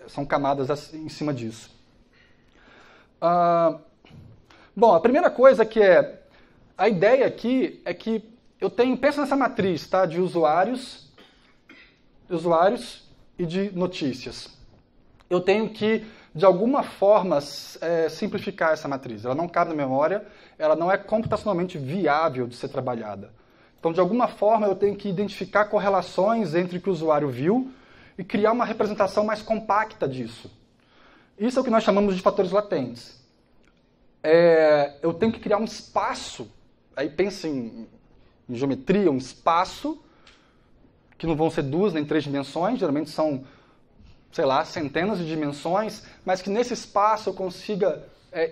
são camadas em cima disso. Bom, a primeira coisa que a ideia aqui é que pensa nessa matriz, tá, de usuários e de notícias. Eu tenho que, de alguma forma, simplificar essa matriz. Ela não cabe na memória, ela não é computacionalmente viável de ser trabalhada. Então, de alguma forma, eu tenho que identificar correlações entre o que o usuário viu e criar uma representação mais compacta disso. Isso é o que nós chamamos de fatores latentes. Eu tenho que criar um espaço, aí pense em geometria, um espaço, que não vão ser 2 nem 3 dimensões, geralmente são, sei lá, centenas de dimensões, mas que nesse espaço eu consiga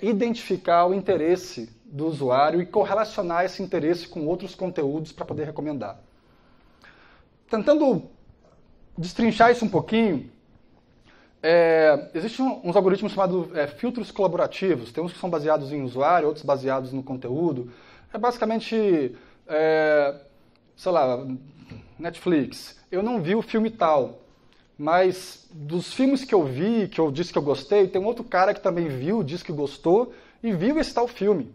identificar o interesse do usuário e correlacionar esse interesse com outros conteúdos para poder recomendar. Tentando destrinchar isso um pouquinho, existem uns algoritmos chamados filtros colaborativos. Tem uns que são baseados em usuário, outros baseados no conteúdo. É basicamente, sei lá, Netflix. Eu não vi o filme tal, mas dos filmes que eu vi, que eu disse que eu gostei, tem um outro cara que também viu, disse que gostou, e viu esse tal filme.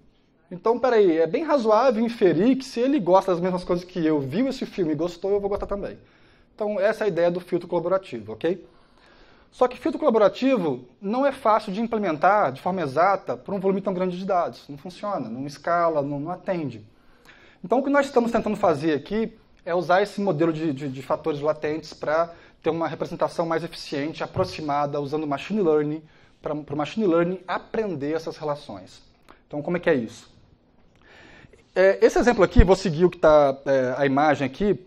Então, peraí, é bem razoável inferir que se ele gosta das mesmas coisas que eu, viu esse filme e gostou, eu vou gostar também. Então, essa é a ideia do filtro colaborativo, ok? Só que filtro colaborativo não é fácil de implementar de forma exata para um volume tão grande de dados. Não funciona, não escala, não atende. Então, o que nós estamos tentando fazer aqui é usar esse modelo de fatores latentes para ter uma representação mais eficiente, aproximada, usando machine learning, para o machine learning aprender essas relações. Então, como é que é isso? Esse exemplo aqui, vou seguir o que está a imagem aqui.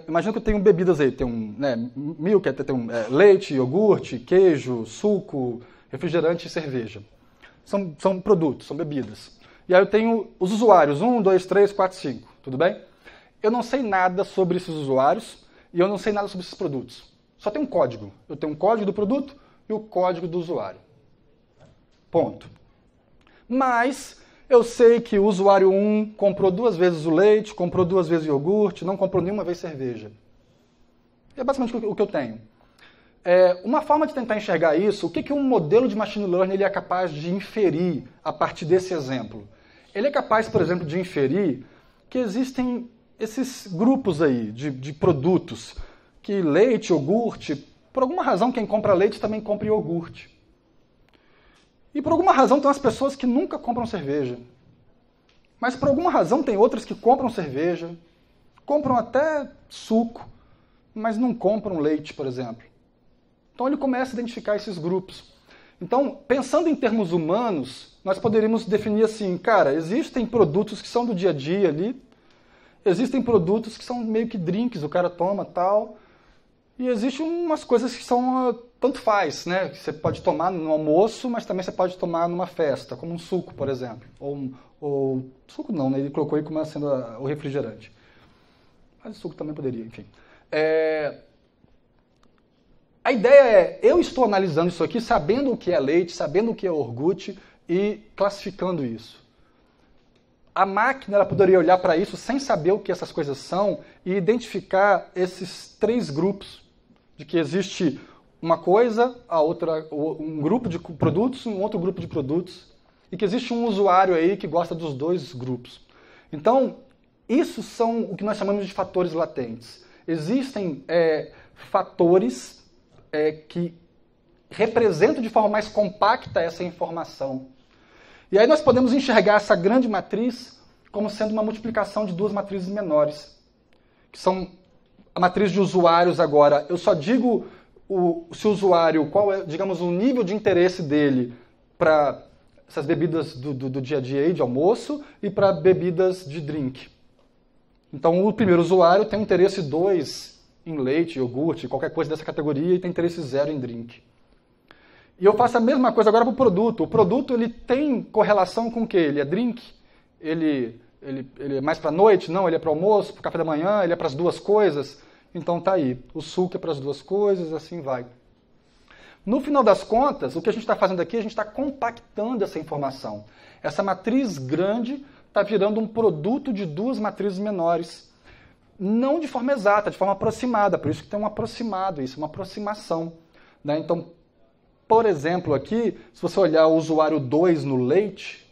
Imagina que eu tenho bebidas aí, tem milk, tem leite, iogurte, queijo, suco, refrigerante e cerveja. São produtos, são bebidas. E aí eu tenho os usuários, 1, 2, 3, 4, 5, tudo bem? Eu não sei nada sobre esses usuários e eu não sei nada sobre esses produtos. Só tem um código. Eu tenho um código do produto e o código do usuário. Ponto. Mas eu sei que o usuário 1 comprou 2 vezes o leite, comprou 2 vezes o iogurte, não comprou nenhuma vez cerveja. É basicamente o que eu tenho. Uma forma de tentar enxergar isso, o que um modelo de machine learning ele é capaz de inferir a partir desse exemplo? Ele é capaz, por exemplo, de inferir que existem esses grupos aí de produtos, que leite, iogurte, por alguma razão quem compra leite também compra iogurte. E por alguma razão tem umas pessoas que nunca compram cerveja. Mas por alguma razão tem outras que compram cerveja, compram até suco, mas não compram leite, por exemplo. Então ele começa a identificar esses grupos. Então, pensando em termos humanos, nós poderíamos definir assim, cara, existem produtos que são do dia a dia ali, existem produtos que são meio que drinks, o cara toma tal, e existem umas coisas que são tanto faz, né? Que você pode tomar no almoço, mas também você pode tomar numa festa, como um suco, por exemplo. Ou suco não, né? Ele colocou aí como sendo o refrigerante. Mas o suco também poderia, enfim. A ideia eu estou analisando isso aqui, sabendo o que é leite, sabendo o que é iogurte e classificando isso. A máquina ela poderia olhar para isso sem saber o que essas coisas são e identificar esses 3 grupos, de que existe uma coisa, a outra, um grupo de produtos, um outro grupo de produtos, e que existe um usuário aí que gosta dos 2 grupos. Então, isso são o que nós chamamos de fatores latentes. Existem fatores que representam de forma mais compacta essa informação. E aí nós podemos enxergar essa grande matriz como sendo uma multiplicação de duas matrizes menores, que são a matriz de usuários agora. Eu só digo se o usuário, qual é, digamos, o nível de interesse dele para essas bebidas do dia a dia aí, de almoço, e para bebidas de drink. Então, o primeiro usuário tem um interesse 2 em leite, iogurte, qualquer coisa dessa categoria, e tem interesse 0 em drink. E eu faço a mesma coisa agora para o produto. O produto ele tem correlação com o quê? Ele é drink? Ele é mais para a noite? Não, ele é para o almoço, para o café da manhã, ele é para as duas coisas? Então tá aí. O suco é para as duas coisas, assim vai. No final das contas, o que a gente está fazendo aqui, a gente está compactando essa informação. Essa matriz grande está virando um produto de duas matrizes menores. Não de forma exata, de forma aproximada. Por isso que tem um aproximado, isso é uma aproximação. Né? Então, por exemplo, aqui, se você olhar o usuário 2 no leite,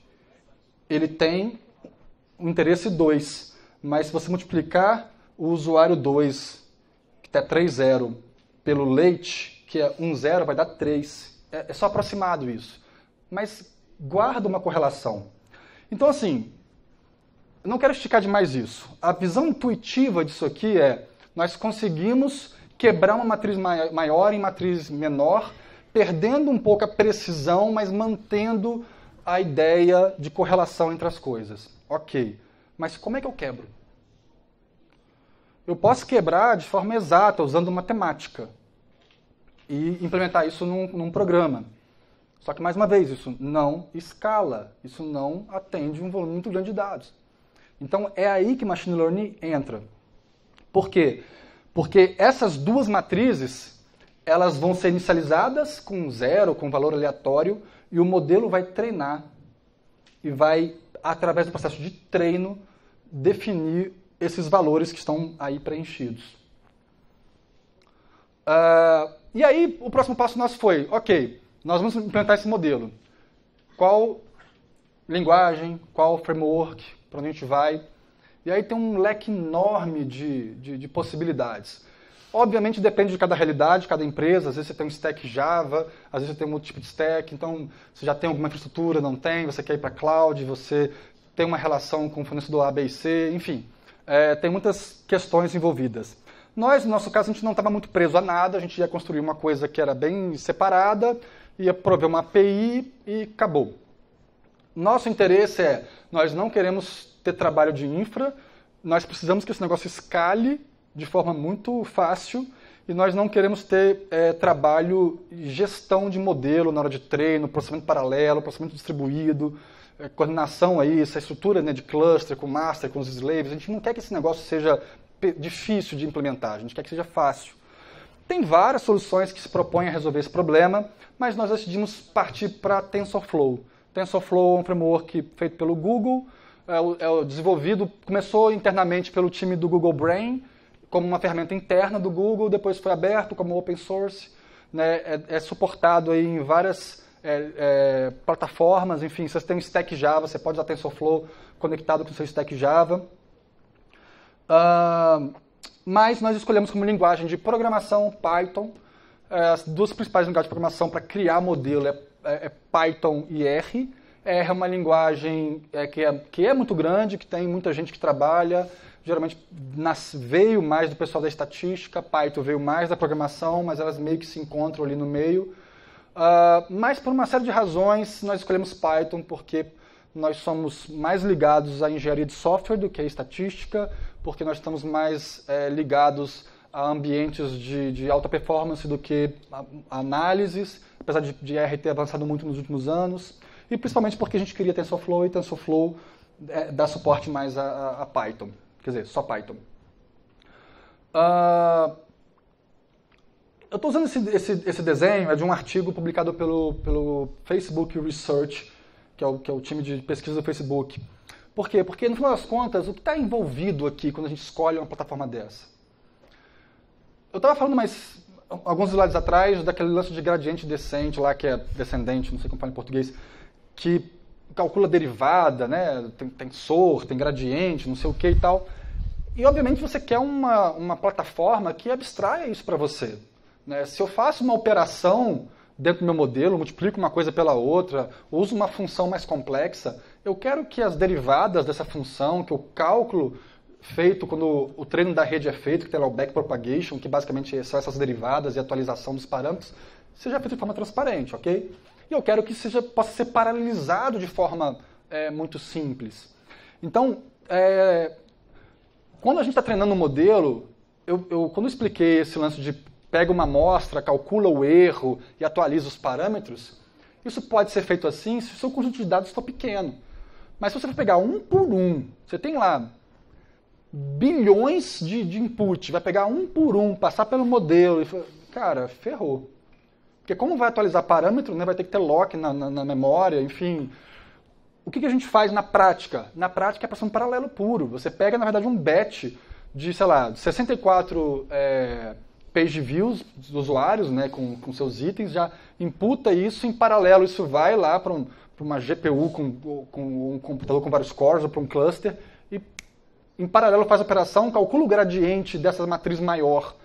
ele tem um interesse 2. Mas se você multiplicar o usuário 2, que é 3,0, pelo leite, que é 1,0, vai dar 3. É só aproximado isso. Mas guarda uma correlação. Então, assim, eu não quero esticar demais isso. A visão intuitiva disso aqui é, nós conseguimos quebrar uma matriz maior em matriz menor, perdendo um pouco a precisão, mas mantendo a ideia de correlação entre as coisas. Ok, mas como é que eu quebro? Eu posso quebrar de forma exata, usando matemática, e implementar isso num programa. Só que, mais uma vez, isso não escala, isso não atende um volume muito grande de dados. Então, é aí que Machine Learning entra. Por quê? Porque essas duas matrizes, elas vão ser inicializadas com 0, com valor aleatório, e o modelo vai treinar e vai, através do processo de treino, definir esses valores que estão aí preenchidos. E aí, o próximo passo nosso foi, ok, nós vamos implementar esse modelo. Qual linguagem, qual framework, para onde a gente vai? E aí tem um leque enorme de possibilidades. Obviamente depende de cada realidade, de cada empresa. Às vezes você tem um stack Java, às vezes você tem um outro tipo de stack, então você já tem alguma infraestrutura, não tem, você quer ir para cloud, você tem uma relação com o fornecedor A, B e C, enfim. Tem muitas questões envolvidas. Nós, no nosso caso, a gente não estava muito preso a nada, a gente ia construir uma coisa que era bem separada, ia prover uma API e acabou. Nosso interesse é, nós não queremos ter trabalho de infra, nós precisamos que esse negócio escale de forma muito fácil e nós não queremos ter trabalho de gestão de modelo na hora de treino, processamento paralelo, processamento distribuído, coordenação aí, essa estrutura, né, de cluster com master, com os slaves. A gente não quer que esse negócio seja difícil de implementar, a gente quer que seja fácil. Tem várias soluções que se propõem a resolver esse problema, mas nós decidimos partir para TensorFlow. TensorFlow é um framework feito pelo Google, desenvolvido, começou internamente pelo time do Google Brain, como uma ferramenta interna do Google, depois foi aberto como open source, né, é suportado aí em várias plataformas, enfim, você tem um stack Java, você pode usar TensorFlow conectado com o seu stack Java. Mas nós escolhemos como linguagem de programação Python. As duas principais linguagens de programação para criar modelo é Python e R. R é uma linguagem que é muito grande, que tem muita gente que trabalha. Geralmente veio mais do pessoal da estatística, Python veio mais da programação, mas elas meio que se encontram ali no meio. Mas por uma série de razões nós escolhemos Python porque nós somos mais ligados à engenharia de software do que à estatística, porque nós estamos mais ligados a ambientes de alta performance do que a análises, apesar de R ter avançado muito nos últimos anos, e principalmente porque a gente queria TensorFlow, e TensorFlow dá suporte mais a Python, quer dizer, só Python. Eu estou usando esse desenho, é de um artigo publicado pelo Facebook Research, que é o time de pesquisa do Facebook. Por quê? Porque, no final das contas, o que está envolvido aqui quando a gente escolhe uma plataforma dessa? Eu estava falando alguns slides atrás daquele lance de gradiente descente lá, que é descendente, não sei como fala em português, que calcula derivada, né? Tem tensor, tem gradiente, não sei o que e tal. E, obviamente, você quer uma plataforma que abstraia isso para você. Né? Se eu faço uma operação dentro do meu modelo, multiplico uma coisa pela outra, uso uma função mais complexa, eu quero que as derivadas dessa função, que o cálculo feito quando o treino da rede é feito, que tem lá o backpropagation, que basicamente são essas derivadas e atualização dos parâmetros, seja feito de forma transparente, ok? E eu quero que possa ser paralelizado de forma muito simples. Então, quando a gente está treinando um modelo, quando eu expliquei esse lance de pega uma amostra, calcula o erro e atualiza os parâmetros, isso pode ser feito assim se o seu conjunto de dados for pequeno. Mas se você for pegar um por um, você tem lá bilhões de input, vai pegar um por um, passar pelo modelo, e cara, ferrou. Porque como vai atualizar parâmetro, né, vai ter que ter lock na memória, enfim. O que a gente faz na prática? Na prática é para ser um paralelo puro. Você pega, na verdade, um batch de, sei lá, 64 page views dos usuários, né, com seus itens, já imputa isso em paralelo. Isso vai lá para uma GPU com um computador com vários cores ou para um cluster e, em paralelo, faz a operação, calcula o gradiente dessa matriz maior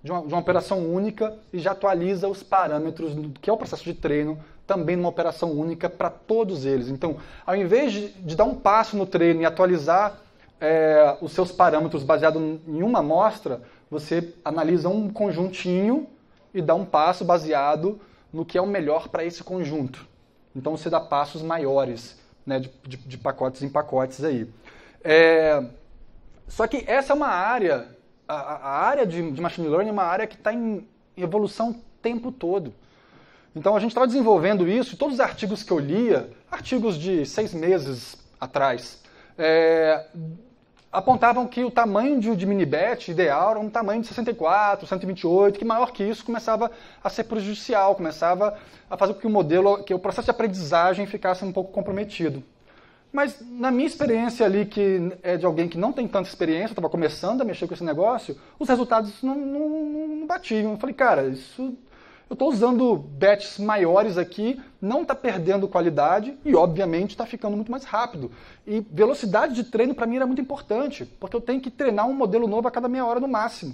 de uma operação única e já atualiza os parâmetros, que é o processo de treino, também numa operação única para todos eles. Então, ao invés de dar um passo no treino e atualizar os seus parâmetros baseado em uma amostra, você analisa um conjuntinho e dá um passo baseado no que é o melhor para esse conjunto. Então, você dá passos maiores, né, de pacotes em pacotes aí. Só que essa é uma área, a área de Machine Learning é uma área que está em evolução o tempo todo. Então a gente estava desenvolvendo isso, e todos os artigos que eu lia, artigos de 6 meses atrás, apontavam que o tamanho de mini-batch ideal era um tamanho de 64, 128, que maior que isso começava a ser prejudicial, começava a fazer com que o modelo, que o processo de aprendizagem ficasse um pouco comprometido. Mas na minha experiência ali, que é de alguém que não tem tanta experiência, estava começando a mexer com esse negócio, os resultados não batiam. Eu falei, cara, eu estou usando batches maiores aqui, não está perdendo qualidade e, obviamente, está ficando muito mais rápido. E velocidade de treino, para mim, era muito importante, porque eu tenho que treinar um modelo novo a cada meia hora no máximo.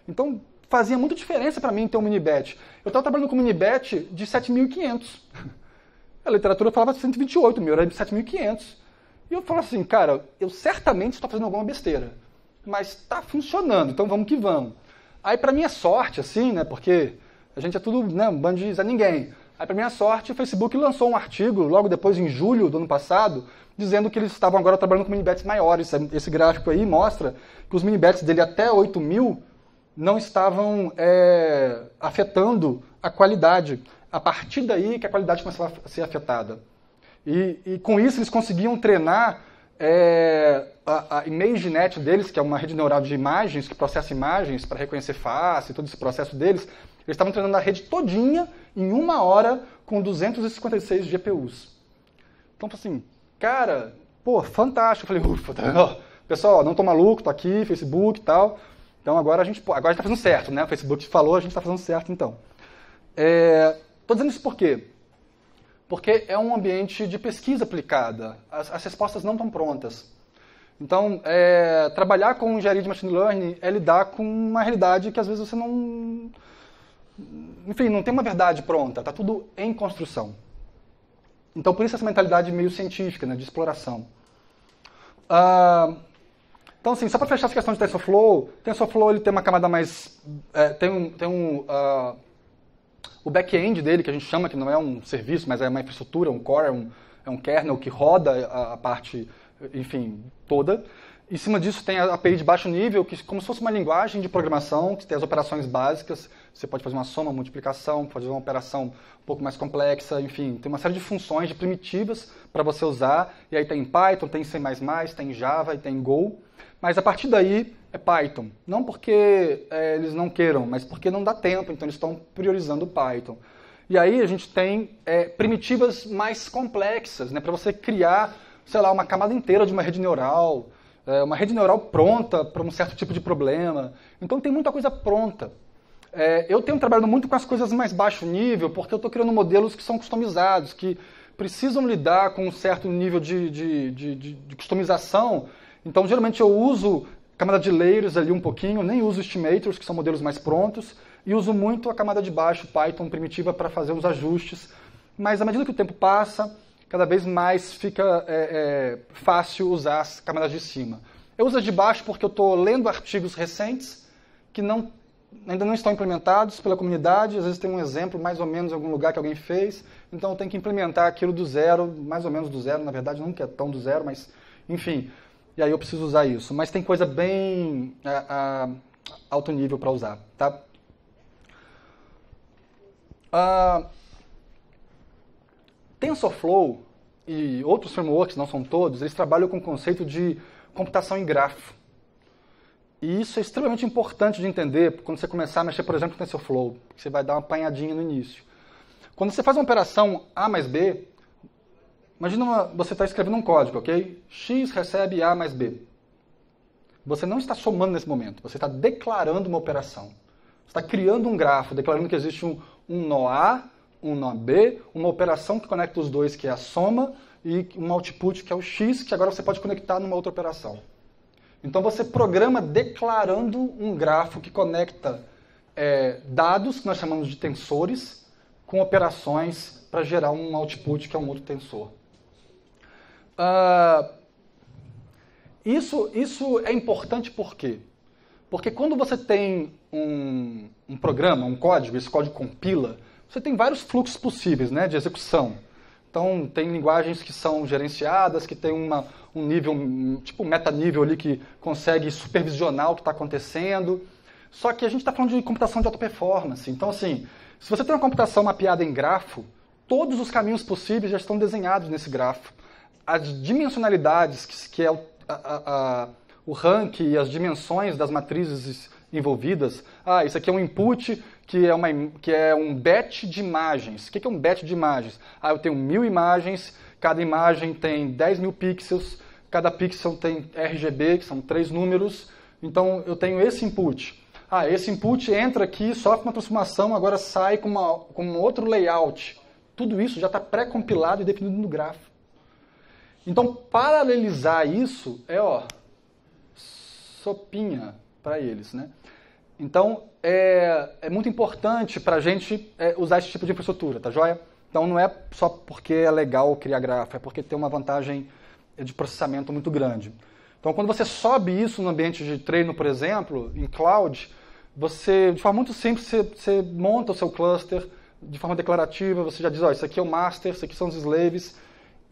Então, fazia muita diferença para mim ter um mini-batch. Eu estava trabalhando com um mini-batch de 7.500. A literatura falava 128, o meu era de 7.500. E eu falo assim, cara, eu certamente estou fazendo alguma besteira, mas está funcionando, então vamos que vamos. Aí, para minha sorte, assim, né, porque a gente é tudo, né, um bando de Zé Ninguém. Aí, para minha sorte, o Facebook lançou um artigo, logo depois, em julho do ano passado, dizendo que eles estavam agora trabalhando com mini-batches maiores. Esse gráfico aí mostra que os mini-batches dele até 8.000 não estavam afetando a qualidade. A partir daí que a qualidade começava a ser afetada. E com isso eles conseguiam treinar a ImageNet deles, que é uma rede neural de imagens, que processa imagens para reconhecer face, todo esse processo deles. Eles estavam treinando a rede todinha em 1 hora com 256 GPUs. Então, assim, cara, pô, fantástico. Eu falei, ufa, tá, pessoal, não tô maluco, tô aqui, Facebook e tal. Então agora a gente tá fazendo certo, né? O Facebook falou, a gente tá fazendo certo então. Tô dizendo isso por quê? Porque é um ambiente de pesquisa aplicada. As respostas não estão prontas. Então, trabalhar com engenharia de machine learning é lidar com uma realidade que às vezes você não... Enfim, não tem uma verdade pronta. Está tudo em construção. Então, por isso essa mentalidade meio científica, né, de exploração. Então, assim, só para fechar essa questão de TensorFlow ele tem uma camada mais... O back-end dele, que a gente chama, que não é um serviço, mas é uma infraestrutura, um core, é um kernel que roda a parte, enfim, toda. Em cima disso tem a API de baixo nível, que é como se fosse uma linguagem de programação, que tem as operações básicas. Você pode fazer uma soma, multiplicação, pode fazer uma operação um pouco mais complexa, enfim. Tem uma série de funções, de primitivas para você usar. E aí tem Python, tem C++, tem Java e tem Go. Mas a partir daí é Python. Não porque eles não queiram, mas porque não dá tempo, então eles estão priorizando o Python. E aí a gente tem primitivas mais complexas, né, para você criar, sei lá, uma camada inteira de uma rede neural pronta para um certo tipo de problema. Então tem muita coisa pronta. Eu tenho trabalhado muito com as coisas mais baixo nível, porque eu estou criando modelos que são customizados, que precisam lidar com um certo nível de customização. Então, geralmente eu uso camada de layers ali um pouquinho, nem uso estimators, que são modelos mais prontos. e uso muito a camada de baixo, Python primitiva, para fazer os ajustes. Mas à medida que o tempo passa, cada vez mais fica fácil usar as camadas de cima. Eu uso a de baixo porque eu estou lendo artigos recentes que ainda não estão implementados pela comunidade. Às vezes tem um exemplo, mais ou menos, em algum lugar que alguém fez. Então eu tenho que implementar aquilo do zero, mais ou menos do zero. Na verdade, nunca é tão do zero, mas enfim. E aí eu preciso usar isso. Mas tem coisa bem alto nível para usar, tá? TensorFlow e outros frameworks, não são todos, eles trabalham com o conceito de computação em grafo. E isso é extremamente importante de entender quando você começar a mexer, por exemplo, com TensorFlow, que você vai dar uma apanhadinha no início. Quando você faz uma operação A mais B, imagina você está escrevendo um código, ok? X recebe A mais B. Você não está somando nesse momento, você está declarando uma operação. Você está criando um grafo, declarando que existe um nó A, um nó B, uma operação que conecta os dois, que é a soma, e um output, que é o X, que agora você pode conectar numa outra operação. Então você programa declarando um grafo que conecta dados, que nós chamamos de tensores, com operações para gerar um output, que é um outro tensor. Isso é importante por quê? Porque quando você tem um programa, um código, esse código compila, você tem vários fluxos possíveis, né, de execução. Então, tem linguagens que são gerenciadas, que tem um nível, tipo um metanível ali, que consegue supervisionar o que está acontecendo. Só que a gente está falando de computação de alta performance. Então, assim, se você tem uma computação mapeada em grafo, todos os caminhos possíveis já estão desenhados nesse grafo. As dimensionalidades, que é o rank e as dimensões das matrizes envolvidas. Isso aqui é um input que é um batch de imagens. O que é um batch de imagens? Eu tenho 1000 imagens, cada imagem tem 10.000 pixels, cada pixel tem RGB, que são 3 números. Então eu tenho esse input. Esse input entra aqui, sofre uma transformação, agora sai com um outro layout. Tudo isso já está pré-compilado e definido no grafo. Então, paralelizar isso sopinha para eles, né? Então, é muito importante para a gente usar esse tipo de infraestrutura, tá joia? Então, não é só porque é legal criar grafo, é porque tem uma vantagem de processamento muito grande. Então, quando você sobe isso no ambiente de treino, por exemplo, em cloud, você, de forma muito simples, você monta o seu cluster de forma declarativa, você já diz, isso aqui é o master, isso aqui são os slaves,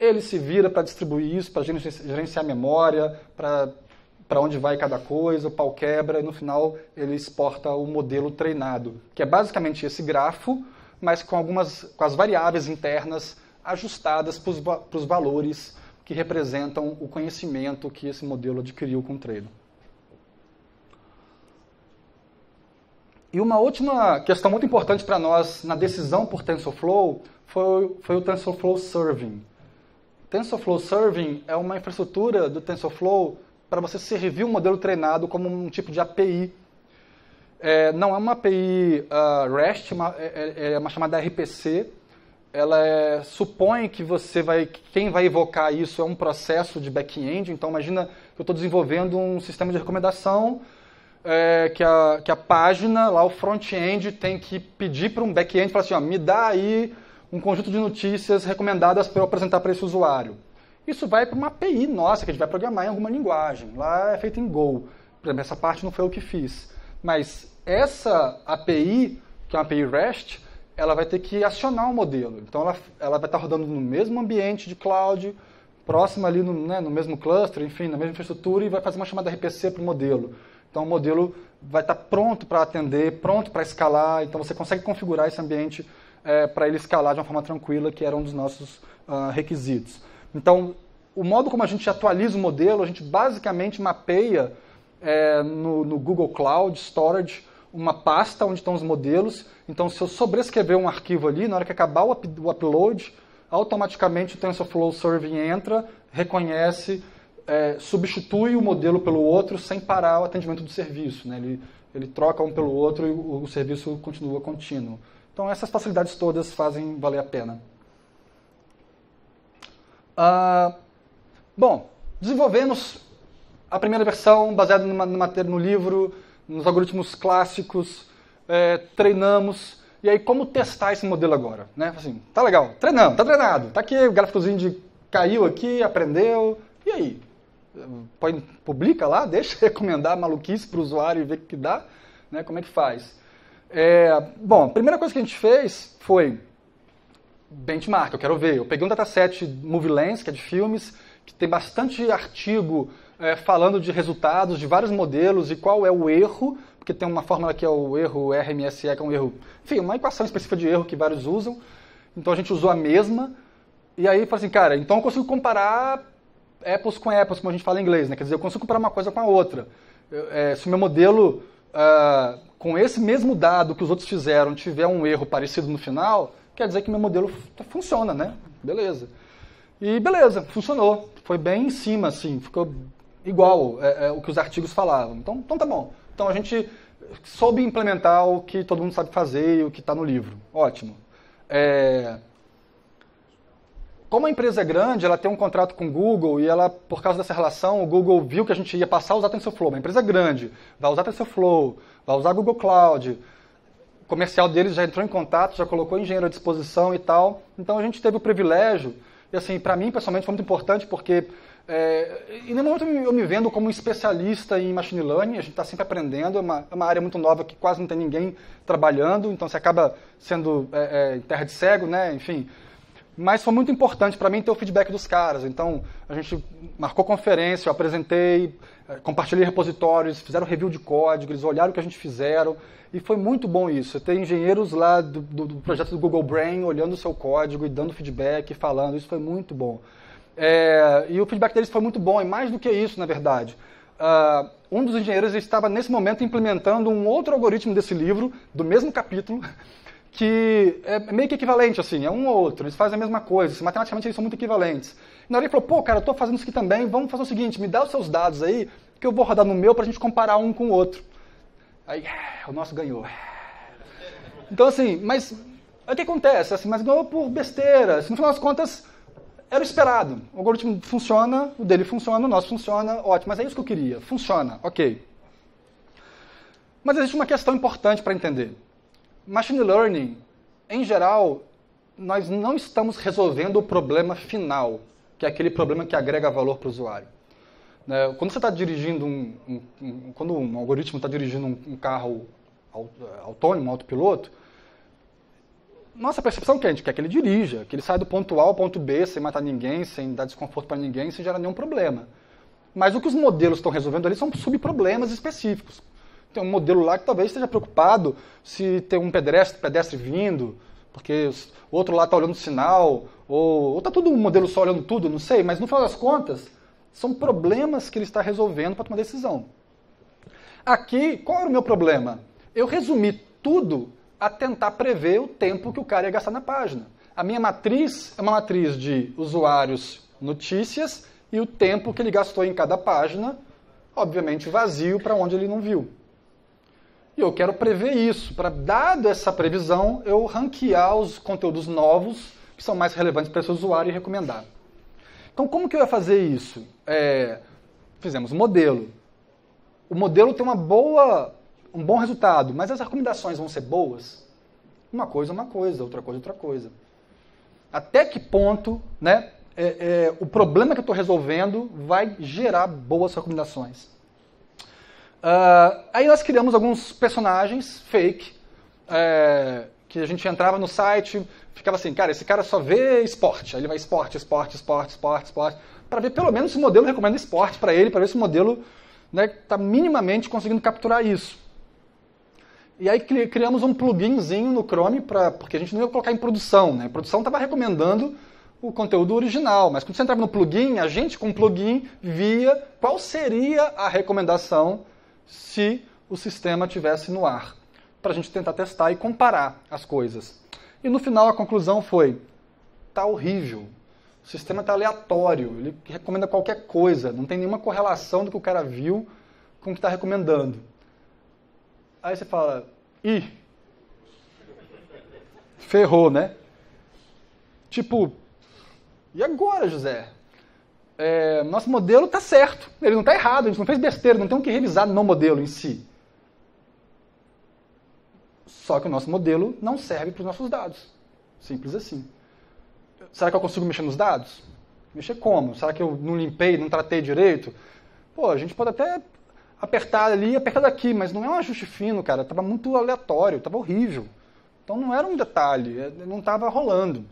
ele se vira para distribuir isso, para gerenciar a memória, para onde vai cada coisa, o pau quebra, e no final ele exporta o modelo treinado, que é basicamente esse grafo, mas com as variáveis internas ajustadas para os valores que representam o conhecimento que esse modelo adquiriu com o treino. E uma última questão muito importante para nós na decisão por TensorFlow foi o TensorFlow Serving. TensorFlow Serving é uma infraestrutura do TensorFlow para você servir o modelo treinado como um tipo de API. Não é uma API REST, é uma chamada RPC. Ela supõe que quem vai evocar isso é um processo de back-end. Então, imagina que eu estou desenvolvendo um sistema de recomendação que a página, lá o front-end, tem que pedir para um back-end e falar assim, me dá aí um conjunto de notícias recomendadas para eu apresentar para esse usuário. Isso vai para uma API nossa, que a gente vai programar em alguma linguagem. Lá é feito em Go. Por exemplo, essa parte não foi eu que fiz. Mas essa API, que é uma API REST, ela vai ter que acionar o modelo. Então, ela vai estar rodando no mesmo ambiente de cloud, próximo ali no mesmo cluster, enfim, na mesma infraestrutura, e vai fazer uma chamada RPC para o modelo. Então, o modelo vai estar pronto para atender, pronto para escalar. Então, você consegue configurar esse ambiente para ele escalar de uma forma tranquila, que era um dos nossos requisitos. Então, o modo como a gente atualiza o modelo, a gente basicamente mapeia no Google Cloud Storage uma pasta onde estão os modelos. Então, se eu sobrescrever um arquivo ali, na hora que acabar o upload, automaticamente o TensorFlow Serving entra, reconhece, substitui o modelo pelo outro sem parar o atendimento do serviço, né? Ele troca um pelo outro e o serviço continua contínuo. Então, essas facilidades todas fazem valer a pena. Bom, desenvolvemos a primeira versão baseada no livro, nos algoritmos clássicos. treinamos, e aí como testar esse modelo agora? Né? Assim, tá legal, treinamos, tá treinado, tá aqui o gráficozinho de caiu aqui, aprendeu, e aí? Publica lá, deixa recomendar maluquice para o usuário e ver o que dá, né? Como é que faz? Bom, a primeira coisa que a gente fez foi benchmark, eu quero ver. Eu peguei um dataset Movie Lens, que é de filmes, que tem bastante artigo falando de resultados de vários modelos e qual é o erro, porque tem uma fórmula que é o erro RMSE, que é um erro, enfim, uma equação específica de erro que vários usam. Então a gente usou a mesma, e aí eu falei assim, cara, então eu consigo comparar apples com apples, como a gente fala em inglês, né? Quer dizer, eu consigo comparar uma coisa com a outra. Se o meu modelo, com esse mesmo dado que os outros fizeram, tiver um erro parecido no final, quer dizer que meu modelo funciona, né? Beleza. E beleza, funcionou. Foi bem em cima, assim, ficou igual o que os artigos falavam. Então tá bom. Então a gente soube implementar o que todo mundo sabe fazer e o que está no livro. Ótimo. Como a empresa é grande, ela tem um contrato com o Google e ela, por causa dessa relação, o Google viu que a gente ia passar a usar TensorFlow. Uma empresa grande vai usar TensorFlow, vai usar Google Cloud. O comercial deles já entrou em contato, já colocou engenheiro à disposição e tal. Então a gente teve o privilégio, e assim, para mim pessoalmente foi muito importante porque em nenhum momento eu me vendo como um especialista em machine learning, a gente está sempre aprendendo, é uma área muito nova que quase não tem ninguém trabalhando, então você acaba sendo terra de cego, né? Enfim. Mas foi muito importante para mim ter o feedback dos caras. Então, a gente marcou conferência, eu apresentei, compartilhei repositórios, fizeram review de código, eles olharam o que a gente fizeram. E foi muito bom isso. Ter engenheiros lá do projeto do Google Brain olhando o seu código e dando feedback, falando. Isso foi muito bom. E o feedback deles foi muito bom. E mais do que isso, na verdade. Um dos engenheiros estava, nesse momento, implementando um outro algoritmo desse livro, do mesmo capítulo, que é meio que equivalente, assim, é um ou outro, eles fazem a mesma coisa, matematicamente eles são muito equivalentes. E na hora ele falou, pô, cara, eu tô fazendo isso aqui também, vamos fazer o seguinte, me dá os seus dados aí, que eu vou rodar no meu pra gente comparar um com o outro. Aí, o nosso ganhou. Então, assim, mas o que acontece? Assim, mas ganhou por besteira, assim, no final das contas, era o esperado. O algoritmo funciona, o dele funciona, o nosso funciona, ótimo, mas é isso que eu queria, funciona, ok. Mas existe uma questão importante para entender. Machine Learning, em geral, nós não estamos resolvendo o problema final, que é aquele problema que agrega valor para o usuário. Quando você está dirigindo quando um algoritmo está dirigindo um carro autônomo, um autopiloto, nossa percepção é que a gente quer que ele dirija, que ele saia do ponto A ao ponto B sem matar ninguém, sem dar desconforto para ninguém, sem gerar nenhum problema. Mas o que os modelos estão resolvendo ali são subproblemas específicos. Tem um modelo lá que talvez esteja preocupado se tem um pedestre vindo, porque o outro lá está olhando o sinal, ou está todo um modelo só olhando tudo, não sei, mas no final das contas, são problemas que ele está resolvendo para tomar decisão. Aqui, qual era o meu problema? Eu resumi tudo a tentar prever o tempo que o cara ia gastar na página. A minha matriz é uma matriz de usuários, notícias, e o tempo que ele gastou em cada página, obviamente vazio para onde ele não viu. E eu quero prever isso. Dado essa previsão, eu ranquear os conteúdos novos que são mais relevantes para esse usuário e recomendar. Então, como que eu ia fazer isso? Fizemos um modelo. O modelo tem um bom resultado, mas as recomendações vão ser boas? Uma coisa, outra coisa, outra coisa. Até que ponto, né, o problema que eu estou resolvendo vai gerar boas recomendações? Aí nós criamos alguns personagens fake, que a gente entrava no site, ficava assim, cara, esse cara só vê esporte, aí ele vai esporte, para ver pelo menos se o modelo recomenda esporte para ele, para ver se o modelo está minimamente conseguindo capturar isso. E aí criamos um pluginzinho no Chrome, porque a gente não ia colocar em produção, né? A produção estava recomendando o conteúdo original, mas quando você entrava no plugin, a gente com o plugin via qual seria a recomendação se o sistema estivesse no ar, para a gente tentar testar e comparar as coisas. E no final a conclusão foi, tá horrível, o sistema está aleatório, ele recomenda qualquer coisa, não tem nenhuma correlação do que o cara viu com o que está recomendando. Aí você fala, ferrou, né? Tipo, e agora, José? Nosso modelo está certo, ele não está errado, a gente não fez besteira, não tem o que revisar no modelo em si. Só que o nosso modelo não serve para os nossos dados. Simples assim. Será que eu consigo mexer nos dados? Mexer como? Será que eu não limpei, não tratei direito? Pô, a gente pode até apertar ali, apertar daqui, mas não é um ajuste fino, cara. Estava muito aleatório, estava horrível. Então não era um detalhe, não estava rolando.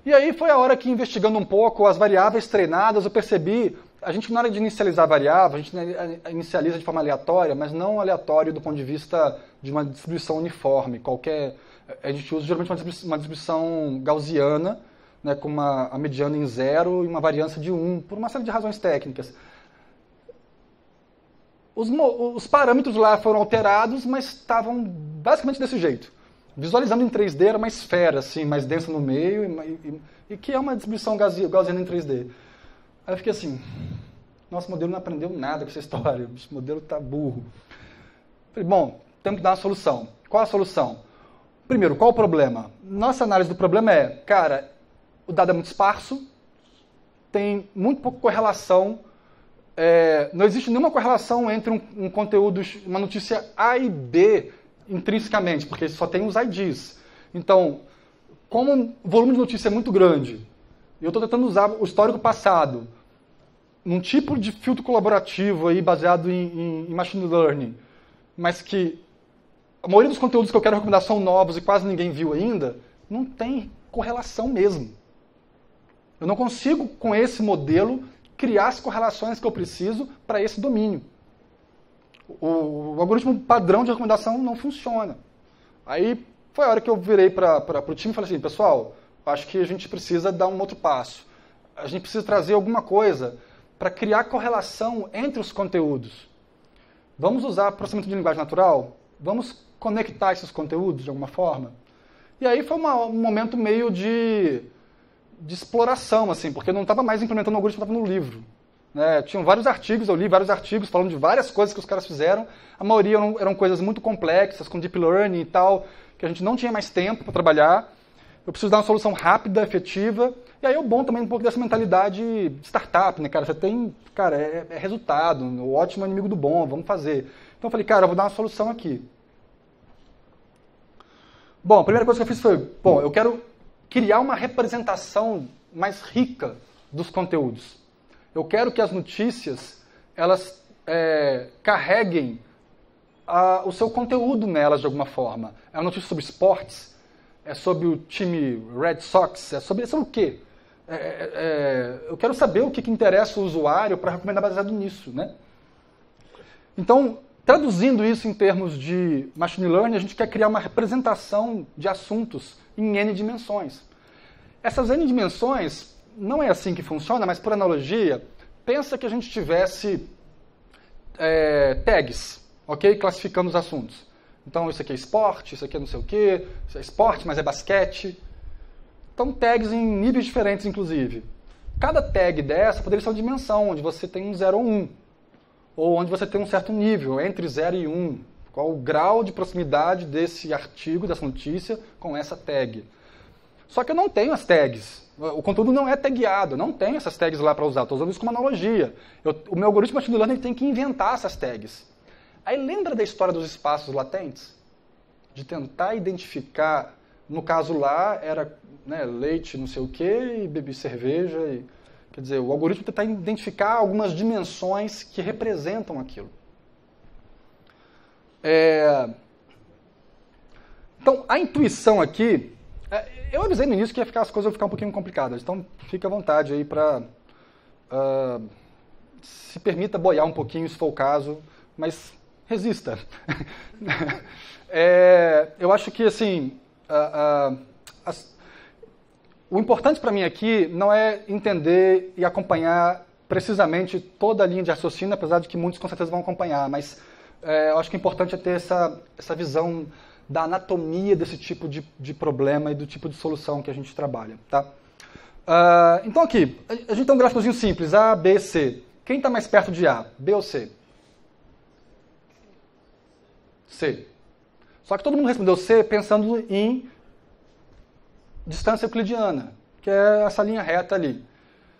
E aí foi a hora que, investigando um pouco as variáveis treinadas, eu percebi, a gente na hora de inicializar a variável, a gente inicializa de forma aleatória, mas não aleatório do ponto de vista de uma distribuição uniforme. A gente usa geralmente uma distribuição gaussiana, né, com a mediana em 0 e uma variância de 1, por uma série de razões técnicas. Os parâmetros lá foram alterados, mas estavam basicamente desse jeito. Visualizando em 3D era uma esfera, assim, mais densa no meio, e que é uma distribuição gaussiana em 3D. Aí eu fiquei assim, nosso modelo não aprendeu nada com essa história, esse modelo está burro. Falei, bom, temos que dar uma solução. Qual a solução? Primeiro, qual o problema? Nossa análise do problema é, cara, o dado é muito esparso, tem muito pouca correlação, não existe nenhuma correlação entre um conteúdo, uma notícia A e B intrinsecamente, porque só tem os IDs. Então, como o volume de notícia é muito grande, e eu estou tentando usar o histórico passado, num tipo de filtro colaborativo aí, baseado em machine learning, mas que a maioria dos conteúdos que eu quero recomendar são novos e quase ninguém viu ainda, não tem correlação mesmo. Eu não consigo, com esse modelo, criar as correlações que eu preciso para esse domínio. O algoritmo padrão de recomendação não funciona. Aí foi a hora que eu virei para o time e falei assim, pessoal, acho que a gente precisa dar um outro passo. A gente precisa trazer alguma coisa para criar correlação entre os conteúdos. Vamos usar processamento de linguagem natural? Vamos conectar esses conteúdos de alguma forma? E aí foi um momento meio de exploração, assim, porque eu não estava mais implementando o algoritmo que estava no livro. Né? Tinham vários artigos, eu li vários artigos falando de várias coisas que os caras fizeram. A maioria eram coisas muito complexas, com deep learning e tal, que a gente não tinha mais tempo para trabalhar. Eu preciso dar uma solução rápida, efetiva. E aí é bom também um pouco dessa mentalidade de startup, né, cara? Você tem, cara, é resultado, o ótimo é inimigo do bom, vamos fazer. Então eu falei, cara, eu vou dar uma solução aqui. Bom, a primeira coisa que eu fiz foi, bom, eu quero criar uma representação mais rica dos conteúdos. Eu quero que as notícias, elas carreguem o seu conteúdo nelas de alguma forma. É uma notícia sobre esportes, é sobre o time Red Sox, é sobre o quê? Eu quero saber o que interessa o usuário para recomendar baseado nisso, né? Então, traduzindo isso em termos de machine learning, a gente quer criar uma representação de assuntos em N dimensões. Essas N dimensões, não é assim que funciona, mas por analogia, pensa que a gente tivesse tags, ok? Classificando os assuntos. Então, isso aqui é esporte, isso aqui é não sei o quê, isso é esporte, mas é basquete. Então, tags em níveis diferentes, inclusive. Cada tag dessa poderia ser uma dimensão, onde você tem um 0 ou 1. Ou onde você tem um certo nível, entre 0 e 1. Qual o grau de proximidade desse artigo, dessa notícia, com essa tag. Só que eu não tenho as tags. O conteúdo não é tagueado, eu não tenho essas tags lá para usar. Estou usando isso como analogia. O meu algoritmo machine learning tem que inventar essas tags. Aí lembra da história dos espaços latentes? De tentar identificar, no caso lá, era leite não sei o quê, e bebi cerveja. Quer dizer, o algoritmo tentar identificar algumas dimensões que representam aquilo. Então, a intuição aqui... Eu avisei no início que as coisas iam ficar um pouquinho complicadas, então fica à vontade aí para... se permita boiar um pouquinho, se for o caso, mas resista. Eu acho que, assim... O importante para mim aqui não é entender e acompanhar precisamente toda a linha de raciocínio, apesar de que muitos com certeza vão acompanhar, mas eu acho que o importante é ter essa visão da anatomia desse tipo de problema e do tipo de solução que a gente trabalha. Tá? Então aqui, a gente tem um gráficozinho simples, A, B, C. Quem está mais perto de A, B ou C? C. Só que todo mundo respondeu C pensando em distância euclidiana, que é essa linha reta ali.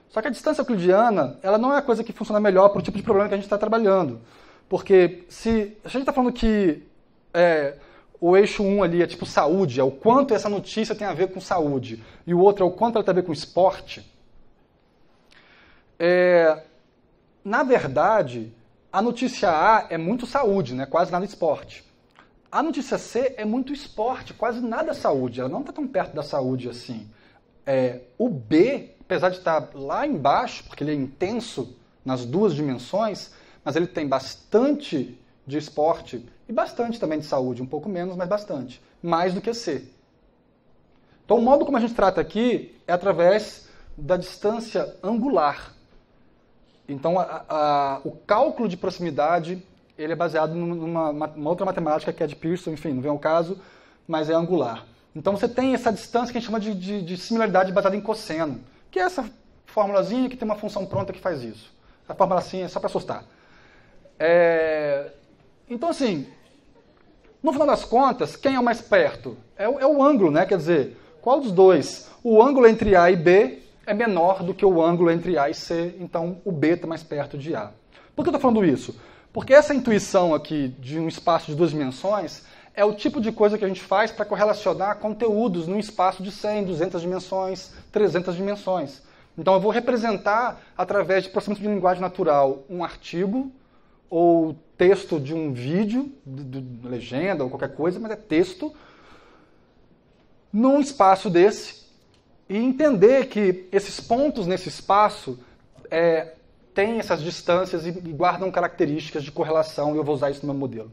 Só que a distância euclidiana, ela não é a coisa que funciona melhor para o tipo de problema que a gente está trabalhando. Porque se a gente está falando que o eixo 1 ali é tipo saúde, é o quanto essa notícia tem a ver com saúde, e o outro é o quanto ela tem a ver com esporte, na verdade, a notícia A é muito saúde, né? Quase nada esporte. A notícia C é muito esporte, quase nada saúde. Ela não está tão perto da saúde assim. O B, apesar de estar lá embaixo, porque ele é intenso nas duas dimensões, mas ele tem bastante de esporte e bastante também de saúde, um pouco menos, mas bastante. Mais do que C. Então o modo como a gente trata aqui é através da distância angular. Então o cálculo de proximidade ele é baseado numa outra matemática que é de Pearson, enfim, não vem ao caso, mas é angular. Então você tem essa distância que a gente chama de similaridade baseada em cosseno, que é essa formulazinha que tem uma função pronta que faz isso. A fórmula assim é só para assustar. Então assim, no final das contas, quem é o mais perto? É o ângulo, né? Quer dizer, qual dos dois? O ângulo entre A e B é menor do que o ângulo entre A e C, então o B está mais perto de A. Por que eu estou falando isso? Porque essa intuição aqui de um espaço de duas dimensões é o tipo de coisa que a gente faz para correlacionar conteúdos num espaço de 100, 200 dimensões, 300 dimensões. Então eu vou representar, através de processamento de linguagem natural, um artigo ou texto de um vídeo, de legenda ou qualquer coisa, mas é texto, num espaço desse, e entender que esses pontos nesse espaço têm essas distâncias e guardam características de correlação, e eu vou usar isso no meu modelo.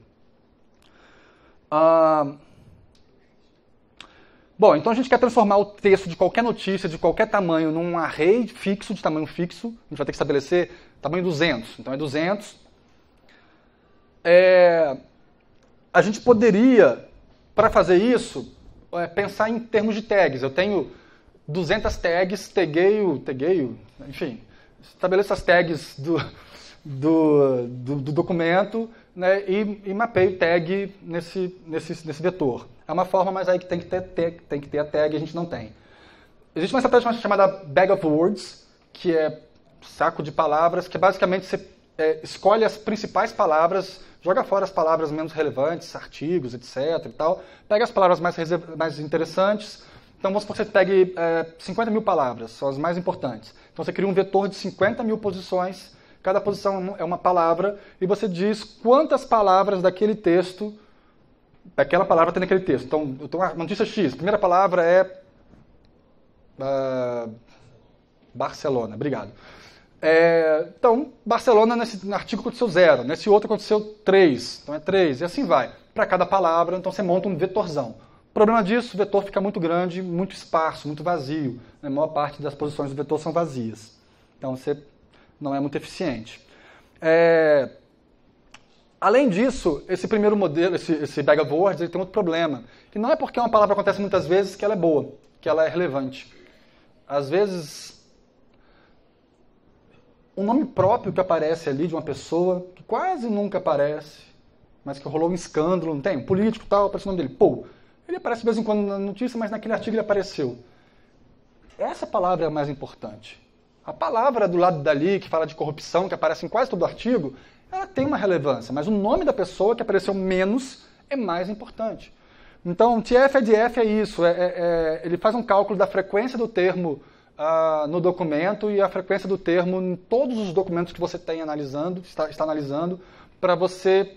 Bom, então a gente quer transformar o texto de qualquer notícia, de qualquer tamanho, num array fixo, de tamanho fixo. A gente vai ter que estabelecer tamanho 200. Então é 200. A gente poderia, para fazer isso, pensar em termos de tags. Eu tenho 200 tags, tagueio, enfim, estabeleço as tags do documento, né, e mapeio tag nesse vetor. É uma forma, mas aí que tem que ter a tag e a gente não tem. Existe uma estratégia chamada Bag of Words, que é saco de palavras, que basicamente você escolhe as principais palavras, joga fora as palavras menos relevantes, artigos, etc. e tal, pega as palavras mais interessantes. Então, vamos supor que você pegue 50 mil palavras, são as mais importantes. Então, você cria um vetor de 50 mil posições, cada posição é uma palavra, e você diz quantas palavras daquele texto, daquela palavra tem naquele texto. Então, eu tenho uma notícia X, a primeira palavra é Barcelona, obrigado. Então, Barcelona nesse artigo aconteceu 0, nesse outro aconteceu 3, então é 3, e assim vai. Para cada palavra, então você monta um vetorzão. O problema disso, o vetor fica muito grande, muito esparso, muito vazio. A maior parte das posições do vetor são vazias. Então você não é muito eficiente. Além disso, esse primeiro modelo, esse Bag of Words, ele tem outro problema. Que não é porque uma palavra acontece muitas vezes que ela é boa, que ela é relevante. Às vezes, um nome próprio que aparece ali de uma pessoa, que quase nunca aparece, mas que rolou um escândalo, não tem? Um político tal, aparece o nome dele. Ele aparece de vez em quando na notícia, mas naquele artigo ele apareceu. Essa palavra é a mais importante. A palavra do lado dali, que fala de corrupção, que aparece em quase todo artigo, ela tem uma relevância, mas o nome da pessoa que apareceu menos é mais importante. Então, TF-EDF é isso, ele faz um cálculo da frequência do termo no documento e a frequência do termo em todos os documentos que você tem analisando, está analisando, para você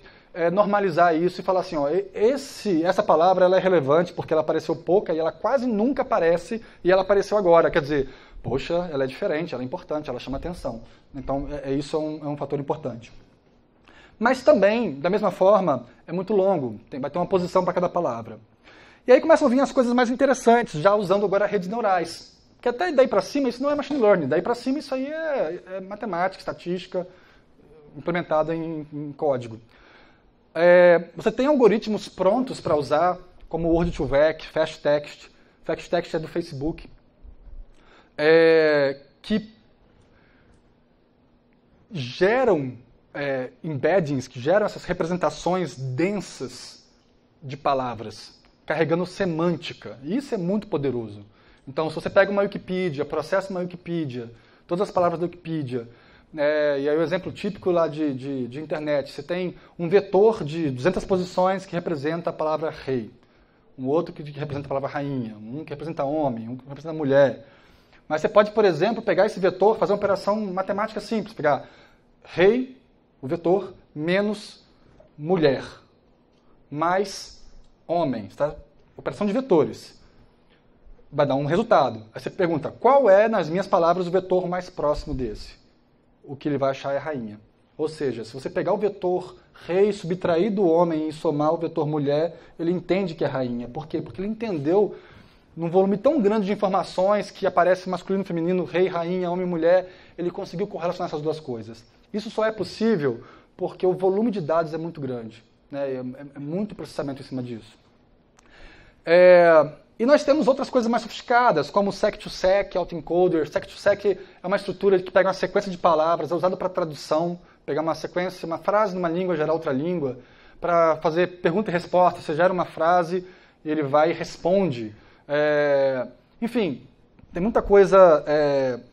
normalizar isso e falar assim, ó, essa palavra ela é relevante porque ela apareceu pouca e ela quase nunca aparece e ela apareceu agora. Quer dizer, poxa, ela é diferente, ela é importante, ela chama atenção. Então, isso é um fator importante. Mas também, da mesma forma, é muito longo, vai ter uma posição para cada palavra. E aí começam a vir as coisas mais interessantes, já usando agora redes neurais. Porque até daí para cima isso não é machine learning, daí para cima isso aí é matemática, estatística, implementada em código. Você tem algoritmos prontos para usar, como Word2Vec, FastText. FastText é do Facebook. Que geram embeddings, que geram essas representações densas de palavras, carregando semântica. E isso é muito poderoso. Então, se você pega uma Wikipedia, processa uma Wikipedia, todas as palavras da Wikipedia, E aí o exemplo típico lá de internet, você tem um vetor de 200 posições que representa a palavra rei, um outro que representa a palavra rainha, um que representa homem, um que representa mulher. Mas você pode, por exemplo, pegar esse vetor, fazer uma operação matemática simples, pegar rei, o vetor, menos mulher, mais homens, tá? Operação de vetores. Vai dar um resultado. Aí você pergunta, qual é, nas minhas palavras, o vetor mais próximo desse? O que ele vai achar é rainha. Ou seja, se você pegar o vetor rei, subtrair do homem e somar o vetor mulher, ele entende que é rainha. Por quê? Porque ele entendeu, num volume tão grande de informações, que aparece masculino, feminino, rei, rainha, homem e mulher, ele conseguiu correlacionar essas duas coisas. Isso só é possível porque o volume de dados é muito grande, né? É muito processamento em cima disso. E nós temos outras coisas mais sofisticadas, como o sec-to-sec, autoencoder. Sec-to-sec é uma estrutura que pega uma sequência de palavras, é usado para tradução, pegar uma sequência, uma frase numa língua, gerar outra língua, para fazer pergunta e resposta. Você gera uma frase e ele vai e responde. Enfim, tem muita coisa